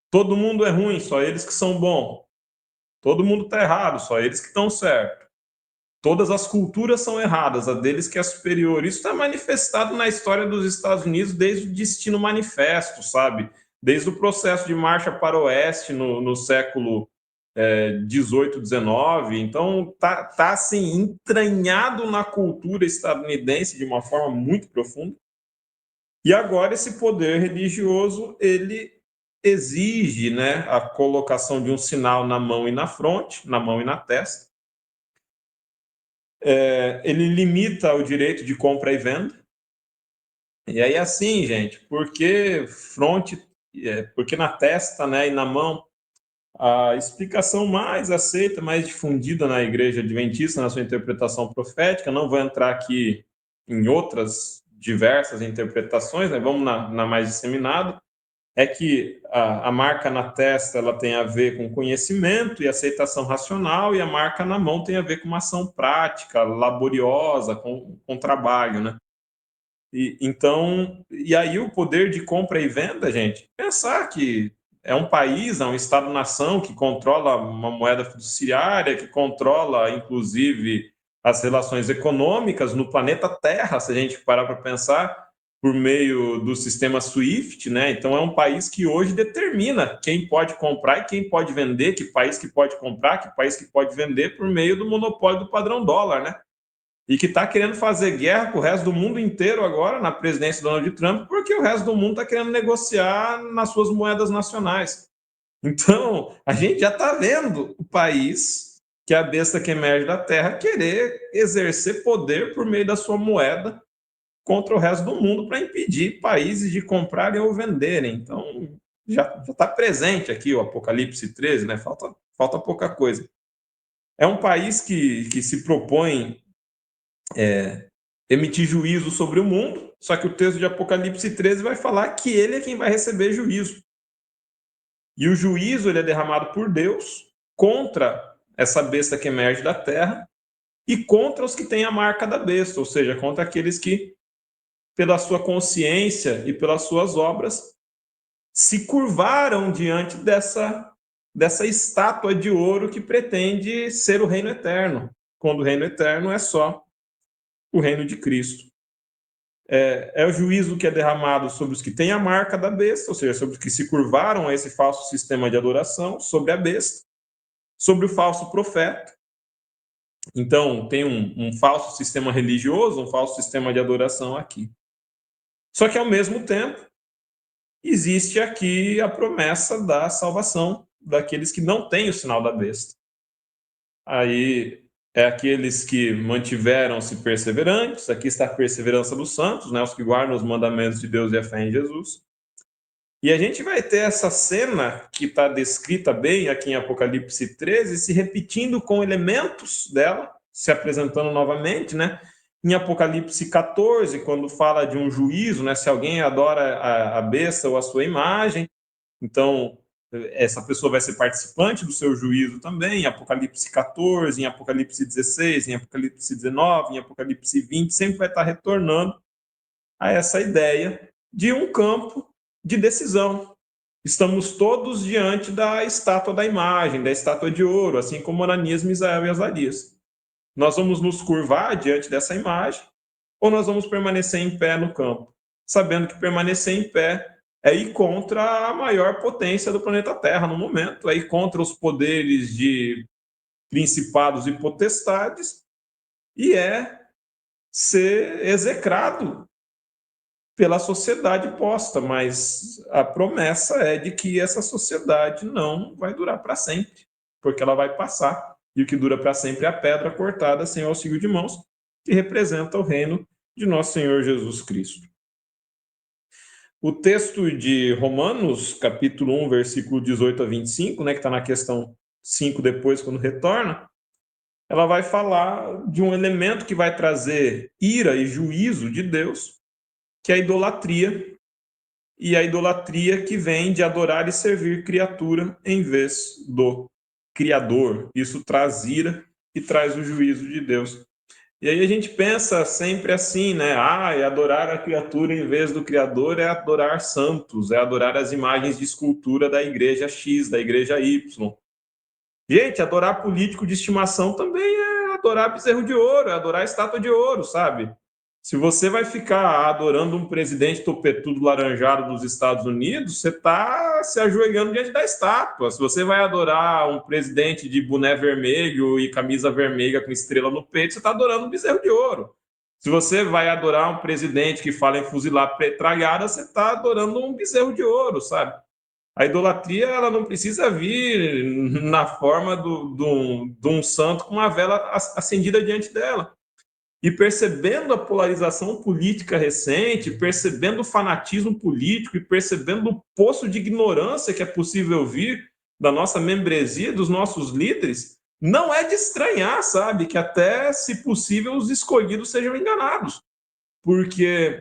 Todo mundo é ruim, só eles que são bons. Todo mundo está errado, só eles que estão certos. Todas as culturas são erradas, a deles que é superior. Isso está manifestado na história dos Estados Unidos desde o Destino Manifesto, sabe? Desde o processo de marcha para o oeste no século 18, 19. Então, tá assim, entranhado na cultura estadunidense de uma forma muito profunda. E agora esse poder religioso, ele exige, né, a colocação de um sinal na mão e na fronte, na mão e na testa. Ele limita o direito de compra e venda. E aí, assim, gente, porque fronte, porque na testa, né, e na mão, a explicação mais aceita, mais difundida na Igreja Adventista, na sua interpretação profética, não vou entrar aqui em outras diversas interpretações, né, vamos na mais disseminada, é que a marca na testa ela tem a ver com conhecimento e aceitação racional, e a marca na mão tem a ver com uma ação prática, laboriosa, com trabalho, né? E aí o poder de compra e venda, gente, pensar que é um país, é um Estado-nação que controla uma moeda fiduciária, que controla, inclusive, as relações econômicas no planeta Terra, se a gente parar para pensar, por meio do sistema SWIFT, né? Então é um país que hoje determina quem pode comprar e quem pode vender, que país que pode comprar, que país que pode vender por meio do monopólio do padrão dólar, né? E que está querendo fazer guerra com o resto do mundo inteiro agora, na presidência do Donald Trump, porque o resto do mundo está querendo negociar nas suas moedas nacionais. Então, a gente já está vendo o país, que é a besta que emerge da terra, querer exercer poder por meio da sua moeda contra o resto do mundo para impedir países de comprarem ou venderem. Então, já está presente aqui o Apocalipse 13, né? Falta pouca coisa. É um país que se propõe emitir juízo sobre o mundo, só que o texto de Apocalipse 13 vai falar que ele é quem vai receber juízo. E o juízo ele é derramado por Deus contra essa besta que emerge da terra e contra os que têm a marca da besta, ou seja, contra aqueles que, pela sua consciência e pelas suas obras, se curvaram diante dessa estátua de ouro que pretende ser o reino eterno, quando o reino eterno é só o reino de Cristo. É o juízo que é derramado sobre os que têm a marca da besta, ou seja, sobre os que se curvaram a esse falso sistema de adoração, sobre a besta, sobre o falso profeta. Então, tem um falso sistema religioso, um falso sistema de adoração aqui. Só que, ao mesmo tempo, existe aqui a promessa da salvação daqueles que não têm o sinal da besta. Aí é aqueles que mantiveram-se perseverantes, aqui está a perseverança dos santos, né, os que guardam os mandamentos de Deus e a fé em Jesus. E a gente vai ter essa cena que está descrita bem aqui em Apocalipse 13, se repetindo com elementos dela, se apresentando novamente, né? Em Apocalipse 14, quando fala de um juízo, né? Se alguém adora a besta ou a sua imagem, então essa pessoa vai ser participante do seu juízo também, em Apocalipse 14, em Apocalipse 16, em Apocalipse 19, em Apocalipse 20, sempre vai estar retornando a essa ideia de um campo de decisão. Estamos todos diante da estátua da imagem, da estátua de ouro, assim como Ananias, Misael e Azarias. Nós vamos nos curvar diante dessa imagem ou nós vamos permanecer em pé no campo, sabendo que permanecer em pé é ir contra a maior potência do planeta Terra no momento, é ir contra os poderes de principados e potestades e é ser execrado pela sociedade posta, mas a promessa é de que essa sociedade não vai durar para sempre, porque ela vai passar, e o que dura para sempre é a pedra cortada sem auxílio de mãos, que representa o reino de nosso Senhor Jesus Cristo. O texto de Romanos, capítulo 1, versículo 18 a 25, né, que está na questão 5 depois, quando retorna, ela vai falar de um elemento que vai trazer ira e juízo de Deus, que é a idolatria, e a idolatria que vem de adorar e servir criatura em vez do criador. Isso traz ira e traz o juízo de Deus. E aí a gente pensa sempre assim, né? É adorar a criatura em vez do Criador, é adorar santos, é adorar as imagens de escultura da igreja X, da igreja Y. Gente, adorar político de estimação também é adorar bezerro de ouro, é adorar estátua de ouro, sabe? Se você vai ficar adorando um presidente topetudo laranjado dos Estados Unidos, você está se ajoelhando diante da estátua. Se você vai adorar um presidente de boné vermelho e camisa vermelha com estrela no peito, você está adorando um bezerro de ouro. Se você vai adorar um presidente que fala em fuzilar petralhada, você está adorando um bezerro de ouro, sabe? A idolatria ela não precisa vir na forma de um santo com uma vela acendida diante dela. E percebendo a polarização política recente, percebendo o fanatismo político e percebendo o poço de ignorância que é possível vir da nossa membresia, dos nossos líderes, não é de estranhar, sabe, que até, se possível, os escolhidos sejam enganados. Porque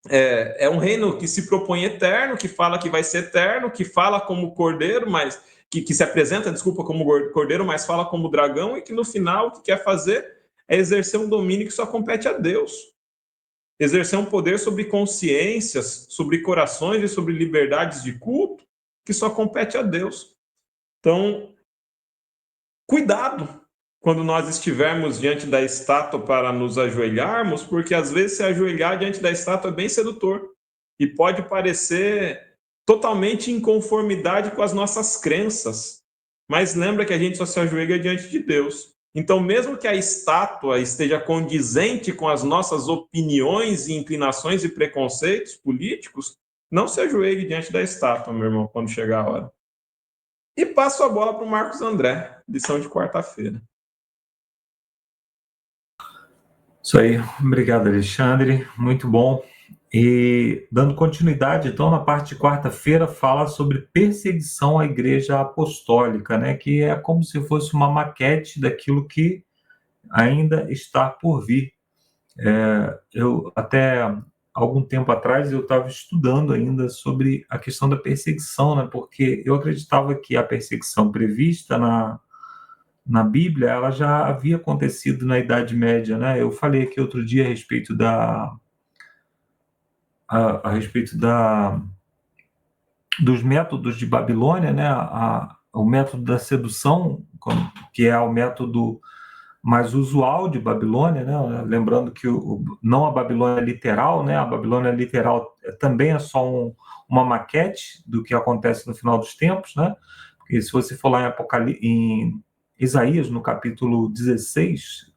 é um reino que se propõe eterno, que fala que vai ser eterno, que fala como cordeiro, mas que se apresenta, desculpa, como cordeiro, mas fala como dragão, e que no final o que quer fazer é exercer um domínio que só compete a Deus. Exercer um poder sobre consciências, sobre corações e sobre liberdades de culto que só compete a Deus. Então, cuidado quando nós estivermos diante da estátua para nos ajoelharmos, porque às vezes se ajoelhar diante da estátua é bem sedutor e pode parecer totalmente em conformidade com as nossas crenças. Mas lembra que a gente só se ajoelha diante de Deus. Então, mesmo que a estátua esteja condizente com as nossas opiniões e inclinações e preconceitos políticos, não se ajoelhe diante da estátua, meu irmão, quando chegar a hora. E passo a bola para o Marcos André, lição de quarta-feira. Isso aí, obrigado, Alexandre, muito bom. E dando continuidade, então, na parte de quarta-feira, fala sobre perseguição à igreja apostólica, né? Que é como se fosse uma maquete daquilo que ainda está por vir. Eu até algum tempo atrás eu estava estudando ainda sobre a questão da perseguição, né? Porque eu acreditava que a perseguição prevista na Bíblia ela já havia acontecido na Idade Média, né? Eu falei aqui outro dia a respeito dos métodos de Babilônia, né? O método da sedução, que é o método mais usual de Babilônia, né? Lembrando que não a Babilônia literal, né? A Babilônia literal também é só uma maquete do que acontece no final dos tempos, né? Porque se você for lá em Isaías, no capítulo 16,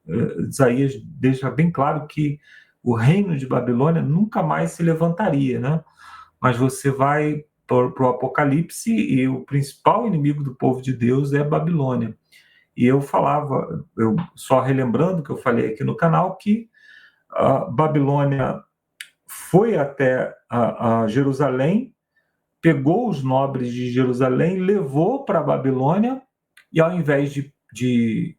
Isaías deixa bem claro que o reino de Babilônia nunca mais se levantaria, né? Mas você vai para o Apocalipse e o principal inimigo do povo de Deus é a Babilônia. E eu só relembrando que eu falei aqui no canal, que a Babilônia foi até a Jerusalém, pegou os nobres de Jerusalém, levou para a Babilônia, e ao invés de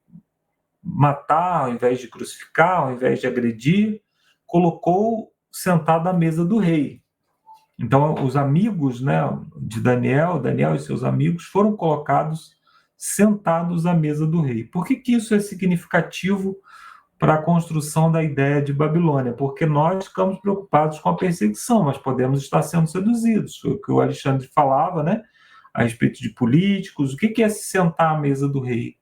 matar, ao invés de crucificar, ao invés de agredir, colocou sentado à mesa do rei. Então, os amigos, né, de Daniel e seus amigos, foram colocados sentados à mesa do rei. Por que isso é significativo para a construção da ideia de Babilônia? Porque nós ficamos preocupados com a perseguição, mas podemos estar sendo seduzidos. O que o Alexandre falava, né, a respeito de políticos, o que é se sentar à mesa do rei?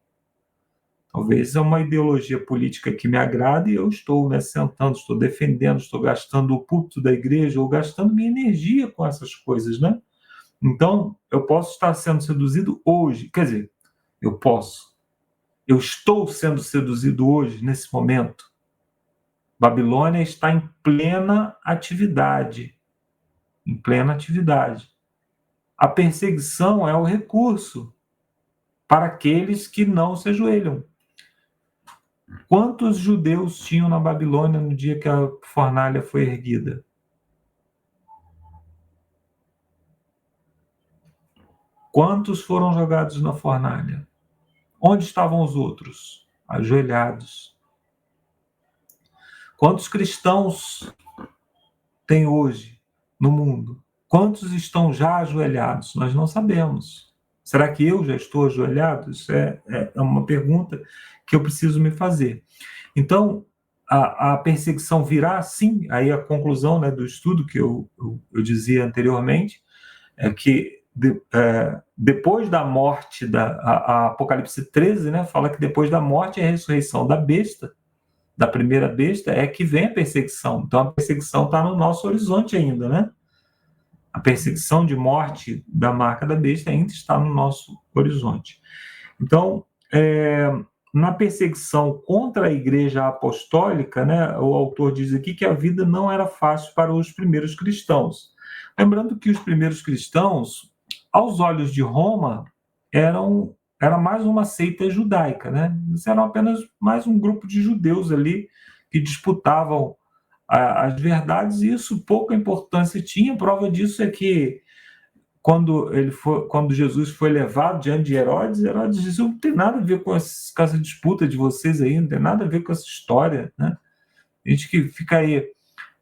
Talvez é uma ideologia política que me agrada e eu estou, né, sentando, estou defendendo, estou gastando o púlpito da igreja ou gastando minha energia com essas coisas, né? Então, eu posso estar sendo seduzido hoje, quer dizer, eu estou sendo seduzido hoje, nesse momento. Babilônia está em plena atividade. Em plena atividade. A perseguição é o recurso para aqueles que não se ajoelham. Quantos judeus tinham na Babilônia no dia que a fornalha foi erguida? Quantos foram jogados na fornalha? Onde estavam os outros? Ajoelhados. Quantos cristãos tem hoje no mundo? Quantos estão já ajoelhados? Nós não sabemos. Será que eu já estou ajoelhado? Isso é uma pergunta que eu preciso me fazer. Então, a perseguição virá, sim, aí a conclusão, né, do estudo que eu dizia anteriormente, é que depois da morte, a Apocalipse 13, né, fala que depois da morte é a ressurreição da besta, da primeira besta, é que vem a perseguição. Então a perseguição está no nosso horizonte ainda, né? A perseguição de morte da marca da besta ainda está no nosso horizonte. Então, na perseguição contra a igreja apostólica, né, o autor diz aqui que a vida não era fácil para os primeiros cristãos. Lembrando que os primeiros cristãos, aos olhos de Roma, era mais uma seita judaica, né? Eles eram apenas mais um grupo de judeus ali que disputavam as verdades, e isso pouca importância tinha. Prova disso é que quando Jesus foi levado diante de Herodes disse: não tem nada a ver com essa disputa de vocês aí, não tem nada a ver com essa história, né? A gente que fica aí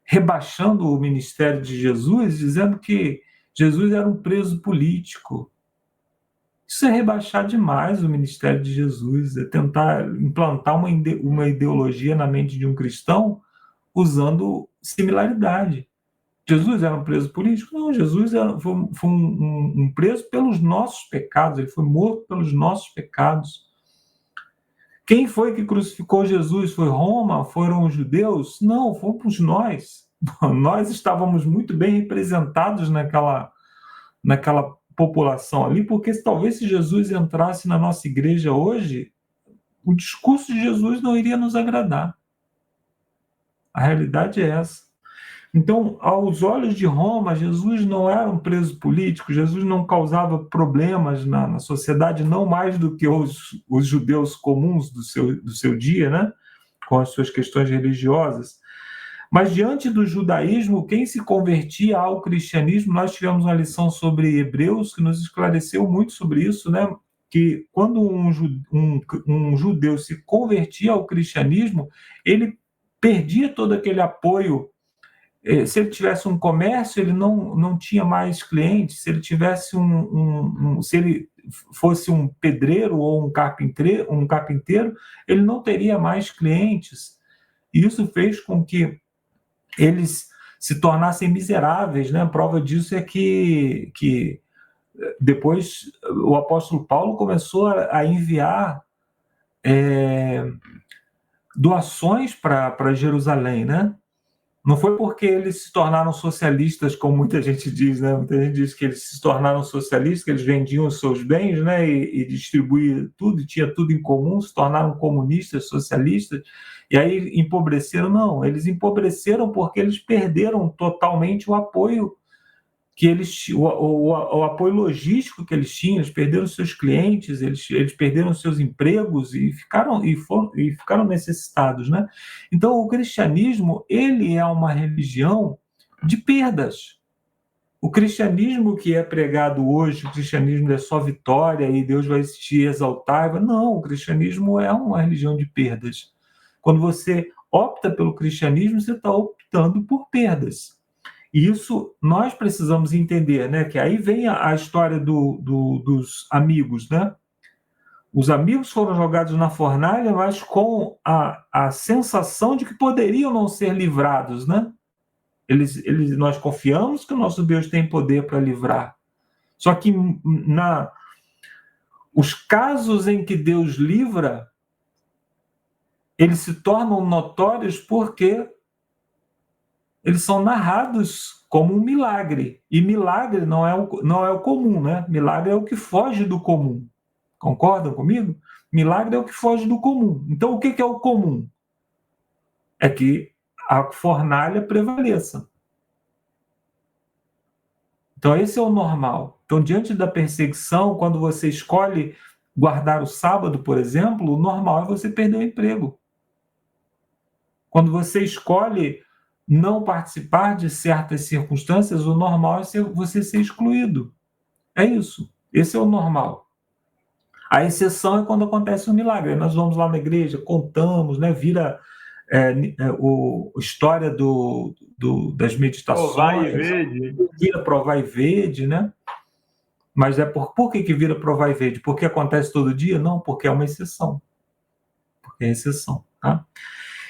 rebaixando o ministério de Jesus, dizendo que Jesus era um preso político. Isso é rebaixar demais o ministério de Jesus, é tentar implantar uma ideologia na mente de um cristão usando similaridade. Jesus era um preso político? Não, Jesus foi um preso pelos nossos pecados, ele foi morto pelos nossos pecados. Quem foi que crucificou Jesus? Foi Roma? Foram os judeus? Não, fomos nós. Nós estávamos muito bem representados naquela população ali, porque talvez se Jesus entrasse na nossa igreja hoje, o discurso de Jesus não iria nos agradar. A realidade é essa. Então, aos olhos de Roma, Jesus não era um preso político, Jesus não causava problemas na sociedade, não mais do que os judeus comuns do seu dia, né? Com as suas questões religiosas. Mas diante do judaísmo, quem se convertia ao cristianismo, nós tivemos uma lição sobre Hebreus que nos esclareceu muito sobre isso, né? Que quando um judeu se convertia ao cristianismo, ele perdia todo aquele apoio. Se ele tivesse um comércio, ele não tinha mais clientes. Se ele tivesse se ele fosse um pedreiro ou um carpinteiro, ele não teria mais clientes. E isso fez com que eles se tornassem miseráveis, né? A prova disso é que depois o apóstolo Paulo começou a enviar doações para Jerusalém, né? Não foi porque eles se tornaram socialistas, como muita gente diz, né? Muita gente diz que eles se tornaram socialistas, que eles vendiam os seus bens, né? E distribuíam tudo, e tinha tudo em comum, se tornaram comunistas, socialistas, e aí empobreceram. Não, eles empobreceram porque eles perderam totalmente o apoio que eles, o apoio logístico que eles tinham. Eles perderam seus clientes, eles perderam seus empregos e ficaram necessitados, né? Então, o cristianismo, ele é uma religião de perdas. O cristianismo que é pregado hoje, o cristianismo é só vitória e Deus vai te exaltar. Não, o cristianismo é uma religião de perdas. Quando você opta pelo cristianismo, você está optando por perdas. E isso nós precisamos entender, né? Que aí vem a história dos amigos, né? Os amigos foram jogados na fornalha, mas com a sensação de que poderiam não ser livrados, né? Nós confiamos que o nosso Deus tem poder para livrar. Só que os casos em que Deus livra, eles se tornam notórios porque eles são narrados como um milagre. E milagre não é o comum, né? Milagre é o que foge do comum. Concordam comigo? Milagre é o que foge do comum. Então, o que é o comum? É que a fornalha prevaleça. Então, esse é o normal. Então, diante da perseguição, quando você escolhe guardar o sábado, por exemplo, o normal é você perder o emprego. Quando você escolhe não participar de certas circunstâncias, o normal é você ser excluído. É isso. Esse é o normal. A exceção é quando acontece um milagre. Nós vamos lá na igreja, contamos, né? Vira história das meditações. Provar e vede. Vira provar e vede, né? Mas por que vira provar e vede? Porque acontece todo dia? Não, porque é uma exceção. Porque é exceção, tá?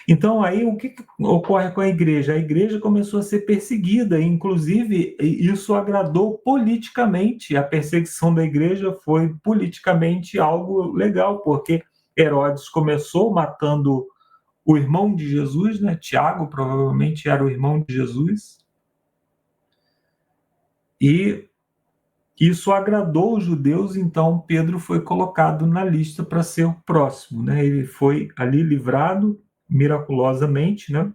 Então, aí, o que ocorre com a igreja? A igreja começou a ser perseguida, inclusive, isso agradou politicamente. A perseguição da igreja foi politicamente algo legal, porque Herodes começou matando o irmão de Jesus, né? Tiago provavelmente era o irmão de Jesus, e isso agradou os judeus, então Pedro foi colocado na lista para ser o próximo, né? Ele foi ali livrado miraculosamente, né?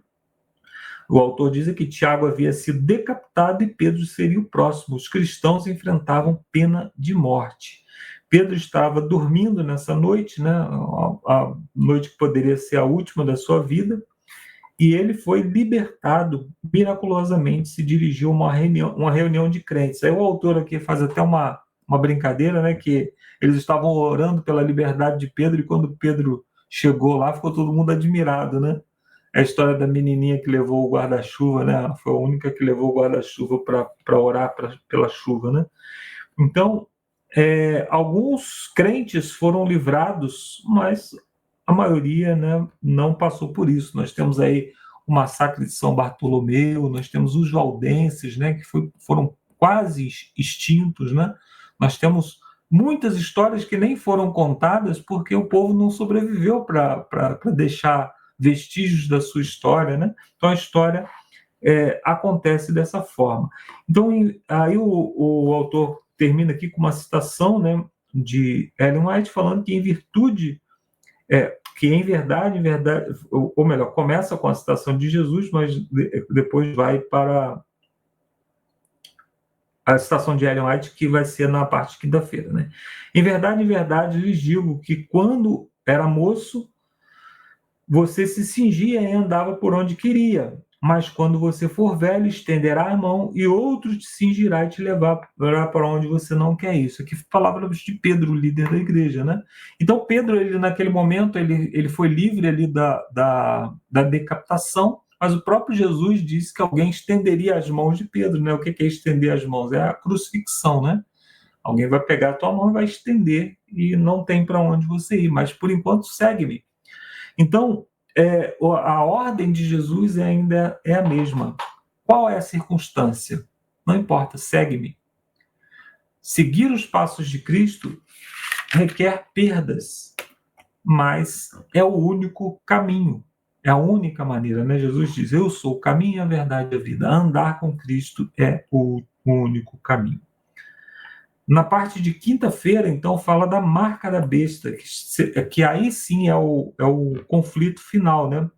O autor diz que Tiago havia sido decapitado e Pedro seria o próximo. Os cristãos enfrentavam pena de morte. Pedro estava dormindo nessa noite, né? A noite que poderia ser a última da sua vida, e ele foi libertado miraculosamente, se dirigiu a uma reunião de crentes. Aí o autor aqui faz até uma brincadeira, né? Que eles estavam orando pela liberdade de Pedro, e quando Pedro chegou lá, ficou todo mundo admirado, né? A história da menininha que levou o guarda-chuva, né? Foi a única que levou o guarda-chuva para orar pela chuva, né? Então, alguns crentes foram livrados, mas a maioria, né, não passou por isso. Nós temos aí o massacre de São Bartolomeu, nós temos os valdenses, né, que foram quase extintos, né? Nós temos muitas histórias que nem foram contadas porque o povo não sobreviveu para deixar vestígios da sua história, né? Então a história acontece dessa forma. Então aí o autor termina aqui com uma citação, né, de Ellen White, falando que em virtude, que em verdade, ou melhor, começa com a citação de Jesus, mas depois vai para a citação de Ellen White, que vai ser na parte de quinta-feira, né? Em verdade, lhes digo que quando era moço, você se cingia e andava por onde queria, mas quando você for velho, estenderá a mão e outro te cingirá e te levará para onde você não quer. Isso aqui, palavras de Pedro, líder da igreja, né? Então Pedro, ele naquele momento, ele foi livre ali da decapitação, mas o próprio Jesus disse que alguém estenderia as mãos de Pedro, né? O que é estender as mãos? É a crucifixão, né? Alguém vai pegar a tua mão e vai estender, e não tem para onde você ir, mas por enquanto segue-me. Então, a ordem de Jesus ainda é a mesma. Qual é a circunstância? Não importa, segue-me. Seguir os passos de Cristo requer perdas, mas é o único caminho, é a única maneira, né? Jesus diz: eu sou o caminho, a verdade e a vida. Andar com Cristo é o único caminho. Na parte de quinta-feira, então, fala da marca da besta, que aí sim é o conflito final, né?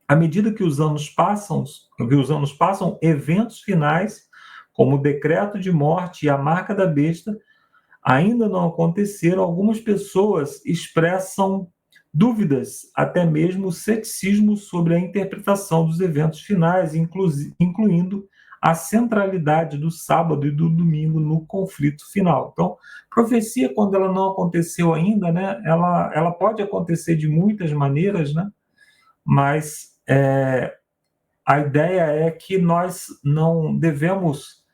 À medida que os anos passam, eventos finais, como o decreto de morte e a marca da besta, ainda não aconteceram. Algumas pessoas expressam dúvidas, até mesmo ceticismo sobre a interpretação dos eventos finais, incluindo a centralidade do sábado e do domingo no conflito final. Então, profecia, quando ela não aconteceu ainda, né, ela pode acontecer de muitas maneiras, né, mas a ideia é que nós não devemos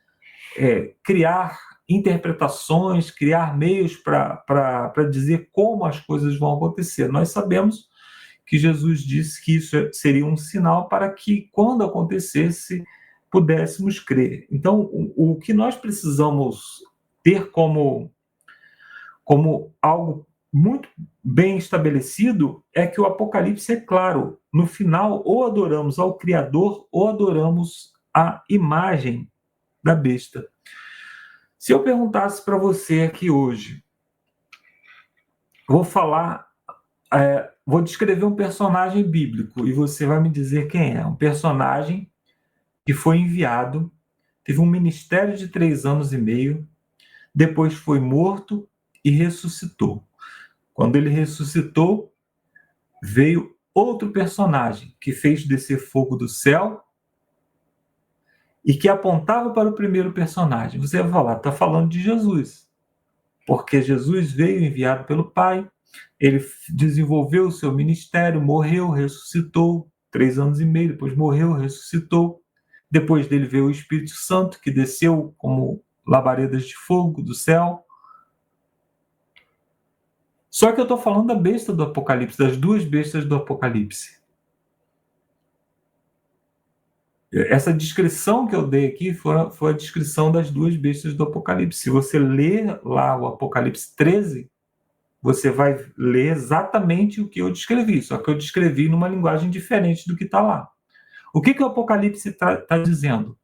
criar interpretações, criar meios para dizer como as coisas vão acontecer. Nós sabemos que Jesus disse que isso seria um sinal para que, quando acontecesse, pudéssemos crer. Então, o que nós precisamos ter como algo muito bem estabelecido é que o Apocalipse é claro. No final, ou adoramos ao Criador ou adoramos a imagem da besta. Se eu perguntasse para você aqui hoje, vou descrever um personagem bíblico e você vai me dizer quem é. Um personagem que foi enviado, teve um ministério de 3 anos e meio, depois foi morto e ressuscitou. Quando ele ressuscitou, veio outro personagem que fez descer fogo do céu e que apontava para o primeiro personagem. Você vai falar, está falando de Jesus, porque Jesus veio enviado pelo Pai, ele desenvolveu o seu ministério, morreu, ressuscitou, 3 anos e meio, depois morreu, ressuscitou. Depois dele veio o Espírito Santo, que desceu como labaredas de fogo do céu. Só que eu estou falando da besta do Apocalipse, das duas bestas do Apocalipse. Essa descrição que eu dei aqui foi a descrição das duas bestas do Apocalipse. Se você ler lá o Apocalipse 13, você vai ler exatamente o que eu descrevi, só que eu descrevi numa linguagem diferente do que está lá. O que o Apocalipse está dizendo?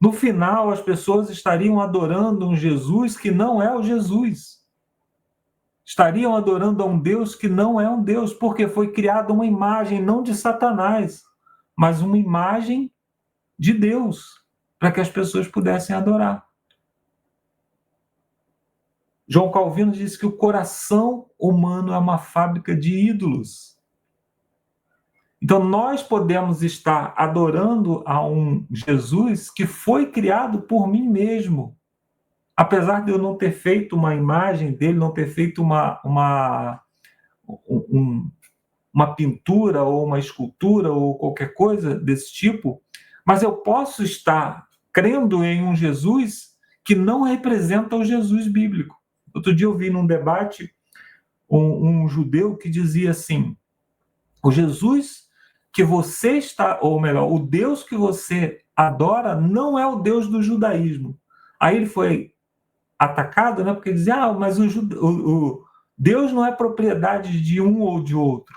No final, as pessoas estariam adorando um Jesus que não é o Jesus. Estariam adorando a um Deus que não é um Deus, porque foi criada uma imagem não de Satanás, mas uma imagem de Deus, para que as pessoas pudessem adorar. João Calvino disse que o coração humano é uma fábrica de ídolos. Então, nós podemos estar adorando a um Jesus que foi criado por mim mesmo. Apesar de eu não ter feito uma imagem dele, não ter feito uma pintura ou uma escultura ou qualquer coisa desse tipo, mas eu posso estar crendo em um Jesus que não representa o Jesus bíblico. Outro dia eu vi num debate um judeu que dizia assim: o Jesus que você está, ou melhor, o Deus que você adora não é o Deus do judaísmo. Aí ele foi atacado, né, porque ele dizia, mas o Deus não é propriedade de um ou de outro.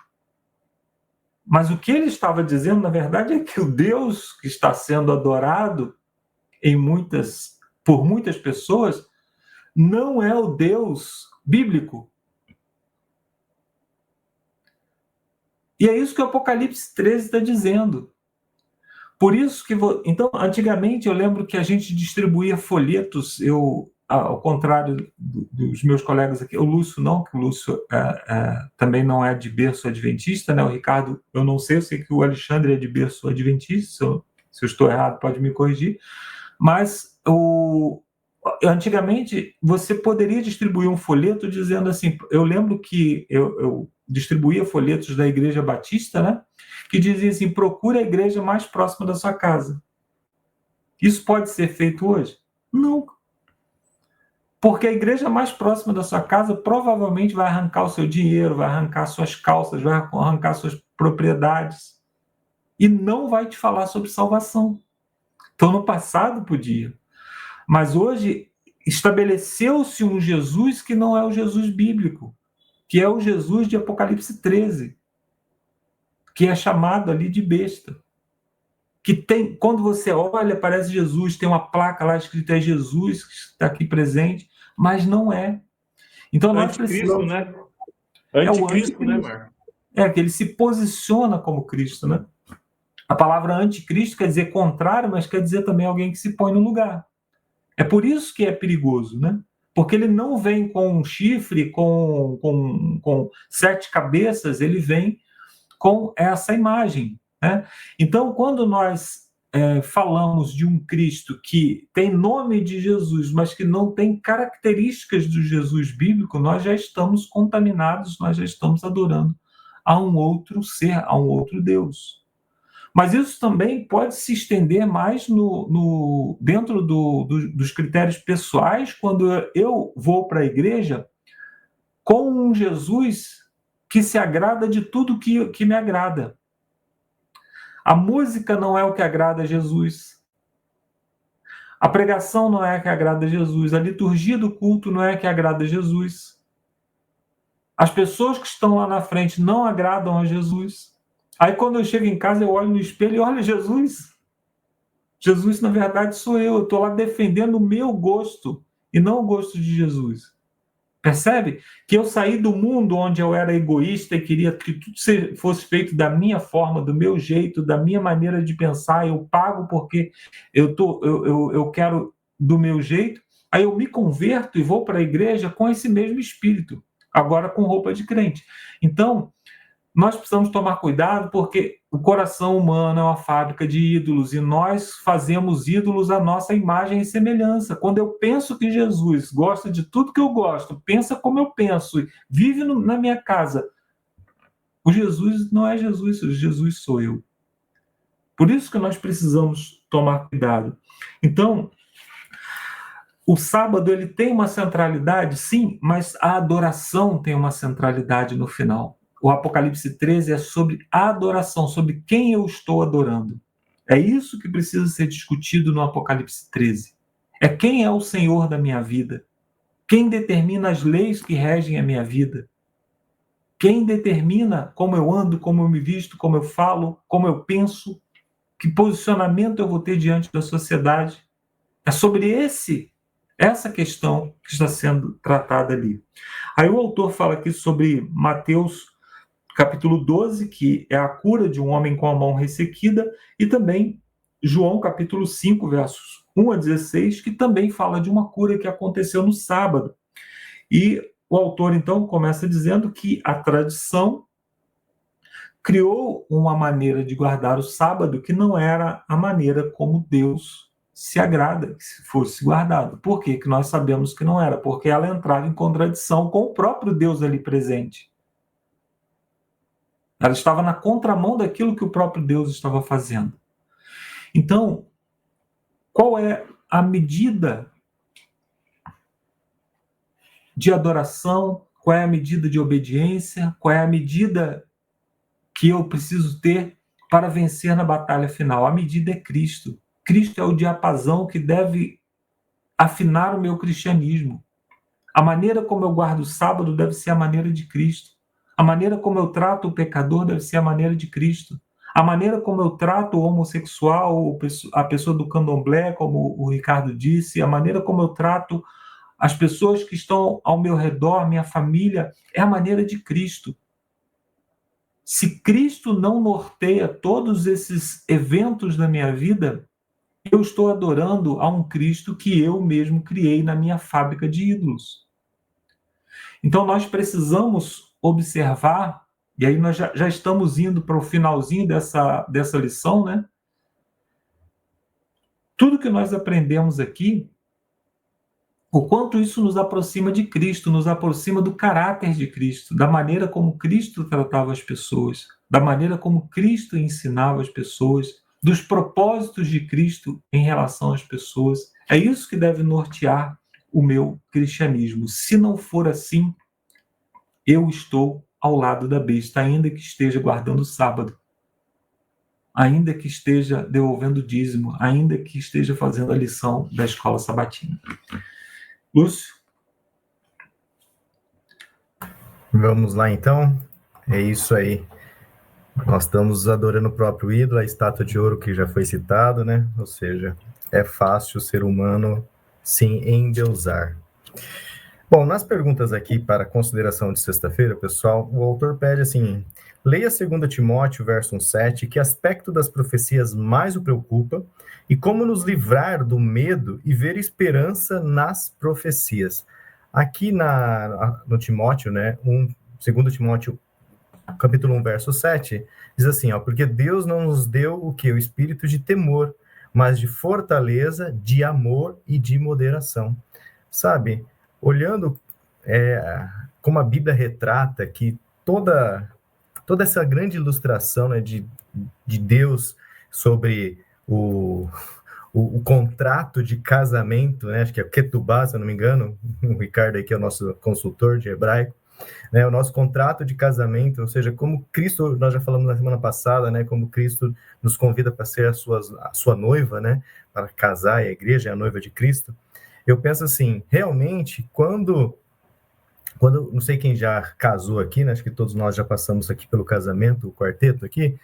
Mas o que ele estava dizendo, na verdade, é que o Deus que está sendo adorado por muitas pessoas não é o Deus bíblico. E é isso que o Apocalipse 13 está dizendo. Por isso que... Então, antigamente, eu lembro que a gente distribuía folhetos, ao contrário dos meus colegas aqui, o Lúcio não, que o Lúcio também não é de berço adventista, né? O Ricardo, eu não sei, eu sei que o Alexandre é de berço adventista, se eu estou errado pode me corrigir, mas antigamente você poderia distribuir um folheto dizendo assim, eu lembro que eu distribuía folhetos da Igreja Batista, né? Que dizia assim, procure a igreja mais próxima da sua casa. Isso pode ser feito hoje? Não. Porque a igreja mais próxima da sua casa provavelmente vai arrancar o seu dinheiro, vai arrancar suas calças, vai arrancar suas propriedades e não vai te falar sobre salvação. Então, no passado podia. Mas hoje estabeleceu-se um Jesus que não é o Jesus bíblico, que é o Jesus de Apocalipse 13, que é chamado ali de besta. Que tem, quando você olha, parece Jesus, tem uma placa lá escrita é Jesus, que está aqui presente, mas não é. Então nós precisamos... né? Anticristo, né, Marco? Que ele se posiciona como Cristo, né? A palavra anticristo quer dizer contrário, mas quer dizer também alguém que se põe no lugar. É por isso que é perigoso, né? Porque ele não vem com um chifre, com 7 cabeças, ele vem com essa imagem, né? Então, quando nós falamos de um Cristo que tem nome de Jesus, mas que não tem características do Jesus bíblico, nós já estamos contaminados, nós já estamos adorando a um outro ser, a um outro Deus. Mas isso também pode se estender mais dentro dos critérios pessoais, quando eu vou para a igreja com um Jesus que se agrada de tudo que me agrada. A música não é o que agrada a Jesus. A pregação não é a que agrada a Jesus. A liturgia do culto não é a que agrada a Jesus. As pessoas que estão lá na frente não agradam a Jesus. Aí quando eu chego em casa, eu olho no espelho e olho Jesus. Jesus, na verdade, sou eu. Eu estou lá defendendo o meu gosto e não o gosto de Jesus. Percebe? Que eu saí do mundo onde eu era egoísta e queria que tudo fosse feito da minha forma, do meu jeito, da minha maneira de pensar. Eu pago porque eu quero do meu jeito. Aí eu me converto e vou para a igreja com esse mesmo espírito, agora com roupa de crente. Então, nós precisamos tomar cuidado porque o coração humano é uma fábrica de ídolos e nós fazemos ídolos à nossa imagem e semelhança. Quando eu penso que Jesus gosta de tudo que eu gosto, pensa como eu penso, vive na minha casa, o Jesus não é Jesus, o Jesus sou eu. Por isso que nós precisamos tomar cuidado. Então, o sábado ele tem uma centralidade, sim, mas a adoração tem uma centralidade no final. O Apocalipse 13 é sobre a adoração, sobre quem eu estou adorando. É isso que precisa ser discutido no Apocalipse 13. É quem é o Senhor da minha vida. Quem determina as leis que regem a minha vida. Quem determina como eu ando, como eu me visto, como eu falo, como eu penso, que posicionamento eu vou ter diante da sociedade. É sobre essa questão que está sendo tratada ali. Aí o autor fala aqui sobre Mateus capítulo 12, que é a cura de um homem com a mão ressequida, e também João capítulo 5, versos 1 a 16, que também fala de uma cura que aconteceu no sábado. E o autor, então, começa dizendo que a tradição criou uma maneira de guardar o sábado que não era a maneira como Deus se agrada que fosse guardado. Por quê? Que nós sabemos que não era? Porque ela entrava em contradição com o próprio Deus ali presente. Ela estava na contramão daquilo que o próprio Deus estava fazendo. Então, qual é a medida de adoração? Qual é a medida de obediência? Qual é a medida que eu preciso ter para vencer na batalha final? A medida é Cristo. Cristo é o diapasão que deve afinar o meu cristianismo. A maneira como eu guardo o sábado deve ser a maneira de Cristo. A maneira como eu trato o pecador deve ser a maneira de Cristo. A maneira como eu trato o homossexual, a pessoa do candomblé, como o Ricardo disse, a maneira como eu trato as pessoas que estão ao meu redor, minha família, é a maneira de Cristo. Se Cristo não norteia todos esses eventos da minha vida, eu estou adorando a um Cristo que eu mesmo criei na minha fábrica de ídolos. Então nós precisamos observar, e aí nós já estamos indo para o finalzinho dessa lição, né? Tudo que nós aprendemos aqui, o quanto isso nos aproxima de Cristo, nos aproxima do caráter de Cristo, da maneira como Cristo tratava as pessoas, da maneira como Cristo ensinava as pessoas, dos propósitos de Cristo em relação às pessoas. É isso que deve nortear o meu cristianismo. Se não for assim, eu estou ao lado da besta, ainda que esteja guardando o sábado, ainda que esteja devolvendo o dízimo, ainda que esteja fazendo a lição da escola sabatina. Lúcio? Vamos lá, então. É isso aí. Nós estamos adorando o próprio ídolo, a estátua de ouro que já foi citado, né? Ou seja, é fácil o ser humano se endeusar. Bom, nas perguntas aqui para consideração de sexta-feira, pessoal, o autor pede assim: leia 2 Timóteo, verso 1:7, que aspecto das profecias mais o preocupa e como nos livrar do medo e ver esperança nas profecias. Aqui no Timóteo, né, 2 Timóteo, capítulo 1, verso 7, diz assim, ó, porque Deus não nos deu o quê? O espírito de temor, mas de fortaleza, de amor e de moderação. Sabe, olhando como a Bíblia retrata que toda essa grande ilustração, né, de Deus sobre o contrato de casamento, né, acho que é Ketubá, se eu não me engano, o Ricardo aqui é o nosso consultor de hebraico, né, o nosso contrato de casamento, ou seja, como Cristo, nós já falamos na semana passada, né, como Cristo nos convida para ser a sua noiva, né, para casar, e a igreja é a noiva de Cristo. Eu penso assim, realmente, quando não sei quem já casou aqui, né, acho que todos nós já passamos aqui pelo casamento, o quarteto aqui,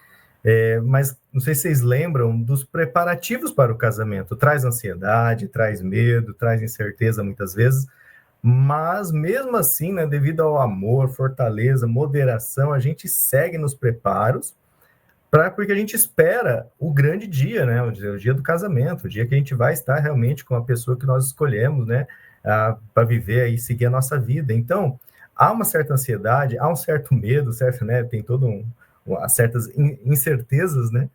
mas não sei se vocês lembram dos preparativos para o casamento. Traz ansiedade, traz medo, traz incerteza muitas vezes, mas mesmo assim, né, devido ao amor, fortaleza, moderação, a gente segue nos preparos, porque a gente espera o grande dia, né, o dia do casamento, o dia que a gente vai estar realmente com a pessoa que nós escolhemos, né, para viver e seguir a nossa vida. Então, há uma certa ansiedade, há um certo medo, certo, né, tem certas incertezas, né,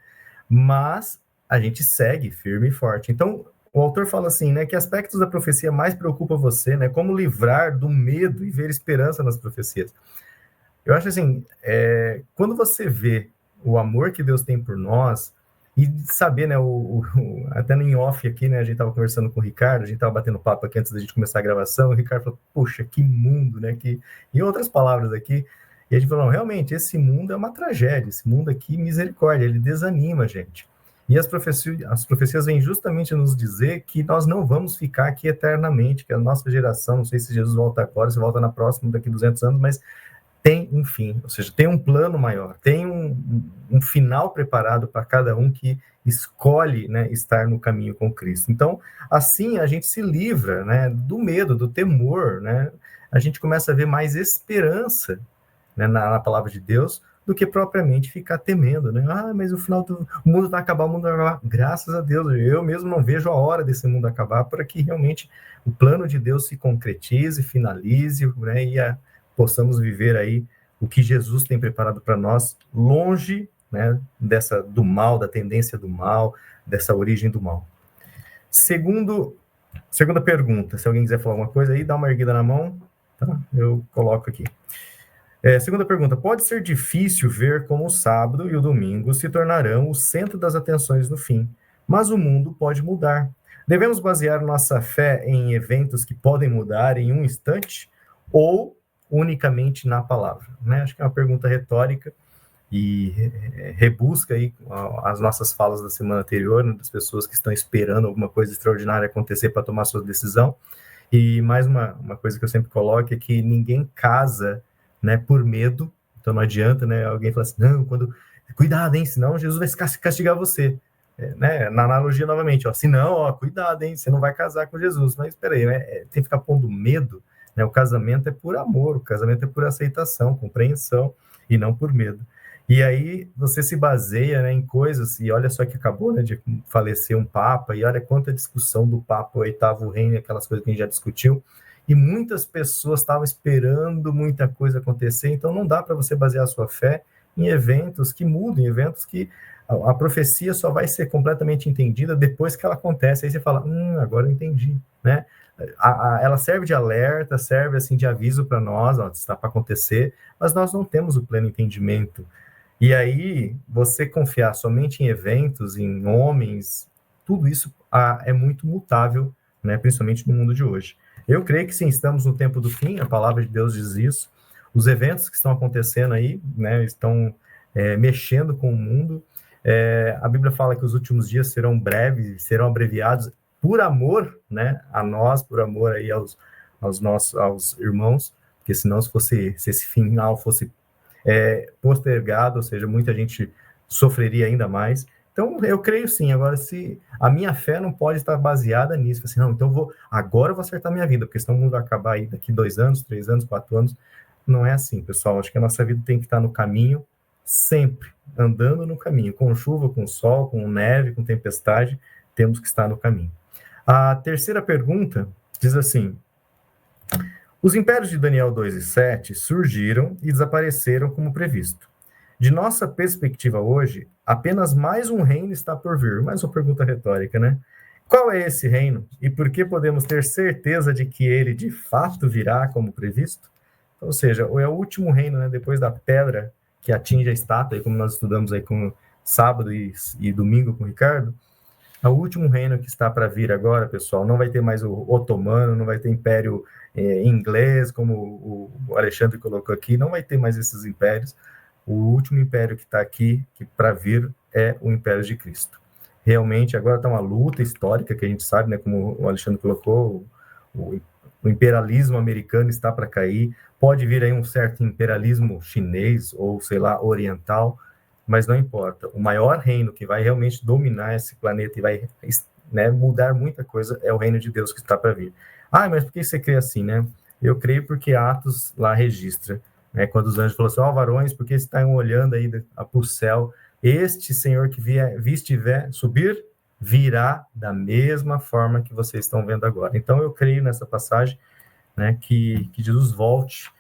mas a gente segue firme e forte. Então, o autor fala assim, né, que aspectos da profecia mais preocupam você, né, como livrar do medo e ver esperança nas profecias. Eu acho assim, quando você vê o amor que Deus tem por nós, E saber, né, até no off aqui, né, a gente estava conversando com o Ricardo, a gente estava batendo papo aqui antes da gente começar a gravação, o Ricardo falou, poxa, que mundo, né, e outras palavras aqui, e a gente falou, não, realmente, esse mundo é uma tragédia, esse mundo aqui, misericórdia, ele desanima a gente. E as profecias vêm justamente nos dizer que nós não vamos ficar aqui eternamente, que a nossa geração, não sei se Jesus volta agora, se volta na próxima, daqui a 200 anos, mas tem um fim, ou seja, tem um plano maior, tem um final preparado para cada um que escolhe, né, estar no caminho com Cristo. Então, assim a gente se livra, né, do medo, do temor, né, a gente começa a ver mais esperança, né, na palavra de Deus, do que propriamente ficar temendo, né? Ah, mas o final do o mundo vai acabar, o mundo vai acabar. Graças a Deus, eu mesmo não vejo a hora desse mundo acabar para que realmente o plano de Deus se concretize, finalize, né, e possamos viver aí o que Jesus tem preparado para nós, longe, né, do mal, da tendência do mal, dessa origem do mal. Segunda pergunta, se alguém quiser falar alguma coisa aí, dá uma erguida na mão, tá? Eu coloco aqui. Segunda pergunta, pode ser difícil ver como o sábado e o domingo se tornarão o centro das atenções no fim, mas o mundo pode mudar. Devemos basear nossa fé em eventos que podem mudar em um instante ou unicamente na palavra? Né? Acho que é uma pergunta retórica e rebusca aí as nossas falas da semana anterior, né, das pessoas que estão esperando alguma coisa extraordinária acontecer para tomar sua decisão. E mais uma coisa que eu sempre coloco é que ninguém casa, né, por medo. Então não adianta, né, alguém falar assim, não, cuidado, hein, senão Jesus vai castigar você. Né, na analogia novamente, ó, senão, ó, cuidado, hein, você não vai casar com Jesus. Mas espera aí, né, tem que ficar pondo medo, né, o casamento é por amor, o casamento é por aceitação, compreensão, e não por medo. E aí você se baseia, né, em coisas, e olha só que acabou, né, de falecer um papa, e olha quanta discussão do papa, o oitavo reino, aquelas coisas que a gente já discutiu, e muitas pessoas estavam esperando muita coisa acontecer, então não dá para você basear a sua fé em eventos que mudam, em eventos que a profecia só vai ser completamente entendida depois que ela acontece. Aí você fala, agora eu entendi, né? Ela serve de alerta, serve assim de aviso para nós, ó, está para acontecer, mas nós não temos o pleno entendimento. E aí, você confiar somente em eventos, em homens, tudo isso é muito mutável, né, principalmente no mundo de hoje. Eu creio que sim, estamos no tempo do fim, a palavra de Deus diz isso. Os eventos que estão acontecendo aí, né, estão mexendo com o mundo. A Bíblia fala que os últimos dias serão breves, serão abreviados por amor, né, a nós, por amor aí aos irmãos, porque senão se esse final fosse postergado, ou seja, muita gente sofreria ainda mais. Então, eu creio sim. Agora, se a minha fé não pode estar baseada nisso, assim, não, então agora eu vou acertar minha vida, porque senão o mundo vai acabar aí daqui 2 anos, 3 anos, 4 anos. Não é assim, pessoal. Acho que a nossa vida tem que estar no caminho, sempre, andando no caminho, com chuva, com sol, com neve, com tempestade, temos que estar no caminho. A terceira pergunta diz assim: os impérios de Daniel 2:7 surgiram e desapareceram como previsto. De nossa perspectiva hoje, apenas mais um reino está por vir. Mais uma pergunta retórica, né? Qual é esse reino? E por que podemos ter certeza de que ele de fato virá como previsto? Ou seja, é o último reino, né? Depois da pedra que atinge a estátua, como nós estudamos aí com sábado e domingo com o Ricardo. O último reino que está para vir agora, pessoal, não vai ter mais o otomano, não vai ter império inglês, como o Alexandre colocou aqui, não vai ter mais esses impérios. O último império que está aqui, que para vir, é o império de Cristo. Realmente, agora está uma luta histórica, que a gente sabe, né, como o Alexandre colocou, o imperialismo americano está para cair, pode vir aí um certo imperialismo chinês, ou sei lá, oriental, mas não importa. O maior reino que vai realmente dominar esse planeta e vai, né, mudar muita coisa é o reino de Deus que está para vir. Mas por que você crê assim, né? Eu creio porque Atos lá registra, né, quando os anjos falaram assim, varões, porque estão olhando aí para o céu, este Senhor que viste subir, virá da mesma forma que vocês estão vendo agora. Então eu creio nessa passagem, né, que Jesus volte.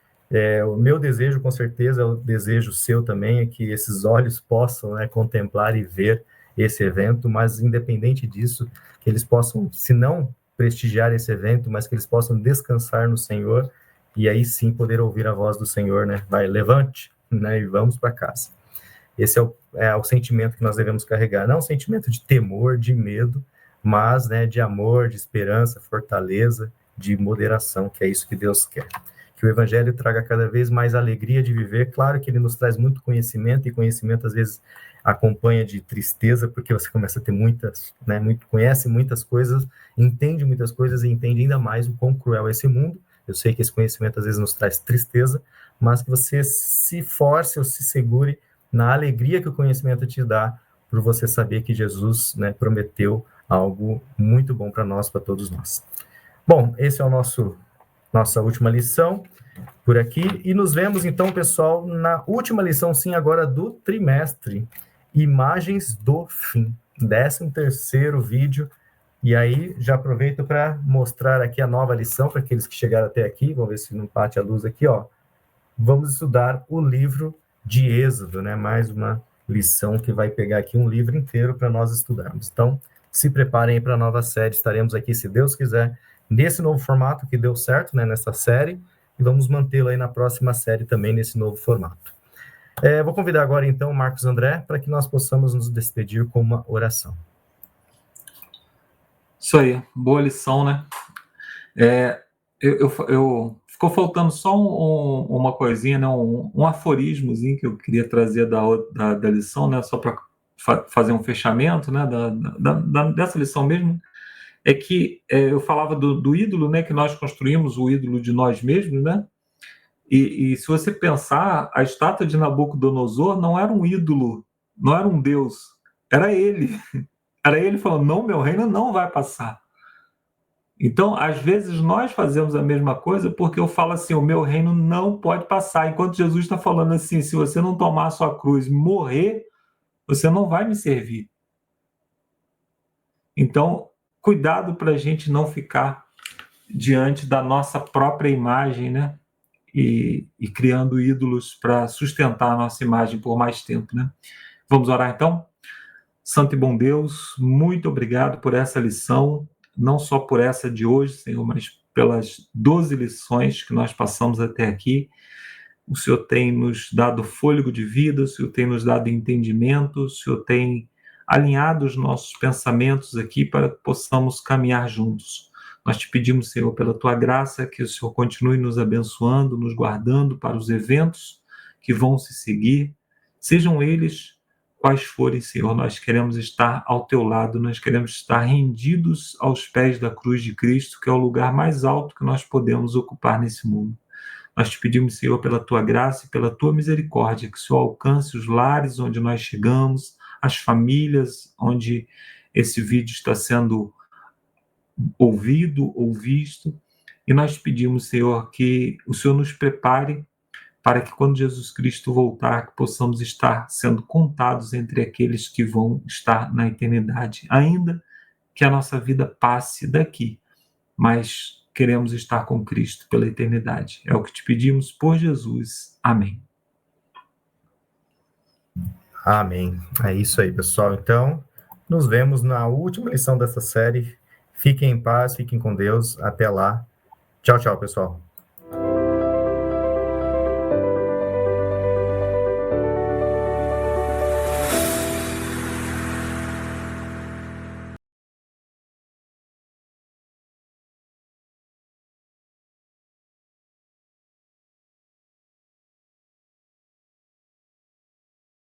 O meu desejo, com certeza, é o desejo seu também, é que esses olhos possam, né, contemplar e ver esse evento, mas independente disso, que eles possam, se não prestigiar esse evento, mas que eles possam descansar no Senhor, e aí sim poder ouvir a voz do Senhor, né, vai, levante, né, e vamos para casa. Esse é o sentimento que nós devemos carregar, não um sentimento de temor, de medo, mas, né, de amor, de esperança, fortaleza, de moderação, que é isso que Deus quer. Que o Evangelho traga cada vez mais alegria de viver. Claro que ele nos traz muito conhecimento, e conhecimento às vezes acompanha de tristeza, porque você começa a ter conhece muitas coisas, entende muitas coisas e entende ainda mais o quão cruel é esse mundo. Eu sei que esse conhecimento às vezes nos traz tristeza, mas que você se force ou se segure na alegria que o conhecimento te dá, por você saber que Jesus, né, prometeu algo muito bom para nós, para todos nós. Bom, esse é o nossa última lição por aqui, e nos vemos então, pessoal, na última lição, sim, agora do trimestre, Imagens do Fim, 13º vídeo, e aí já aproveito para mostrar aqui a nova lição para aqueles que chegaram até aqui. Vamos ver se não bate a luz aqui, ó. Vamos estudar o livro de Êxodo, né? Mais uma lição que vai pegar aqui um livro inteiro para nós estudarmos. Então, se preparem para a nova série, estaremos aqui, se Deus quiser, nesse novo formato que deu certo, né, nessa série, e vamos mantê-lo aí na próxima série também, nesse novo formato. Vou convidar agora, então, o Marcos André, para que nós possamos nos despedir com uma oração. Isso aí, boa lição, né? Ficou faltando só uma coisinha, né? Um aforismozinho que eu queria trazer da lição, né? Só para fazer um fechamento, né? Dessa lição mesmo. É que eu falava do ídolo, né? Que nós construímos, o ídolo de nós mesmos, né? E se você pensar, a estátua de Nabucodonosor não era um ídolo, não era um deus, era ele. Era ele falando, não, meu reino não vai passar. Então, às vezes, nós fazemos a mesma coisa porque eu falo assim, o meu reino não pode passar. Enquanto Jesus está falando assim, se você não tomar a sua cruz e morrer, você não vai me servir. Então, cuidado para a gente não ficar diante da nossa própria imagem, né? E criando ídolos para sustentar a nossa imagem por mais tempo, né? Vamos orar então? Santo e bom Deus, muito obrigado por essa lição, não só por essa de hoje, Senhor, mas pelas 12 lições que nós passamos até aqui. O Senhor tem nos dado fôlego de vida, o Senhor tem nos dado entendimento, o Senhor tem alinhado os nossos pensamentos aqui para que possamos caminhar juntos. Nós te pedimos, Senhor, pela tua graça, que o Senhor continue nos abençoando, nos guardando para os eventos que vão se seguir, sejam eles quais forem, Senhor. Nós queremos estar ao teu lado, nós queremos estar rendidos aos pés da cruz de Cristo, que é o lugar mais alto que nós podemos ocupar nesse mundo. Nós te pedimos, Senhor, pela tua graça e pela tua misericórdia, que o Senhor alcance os lares onde nós chegamos, as famílias onde esse vídeo está sendo ouvido ou visto, e nós pedimos, Senhor, que o Senhor nos prepare para que quando Jesus Cristo voltar, que possamos estar sendo contados entre aqueles que vão estar na eternidade, ainda que a nossa vida passe daqui, mas queremos estar com Cristo pela eternidade. É o que te pedimos por Jesus. Amém. Amém. É isso aí, pessoal. Então, nos vemos na última lição dessa série. Fiquem em paz, fiquem com Deus. Até lá. Tchau, tchau, pessoal.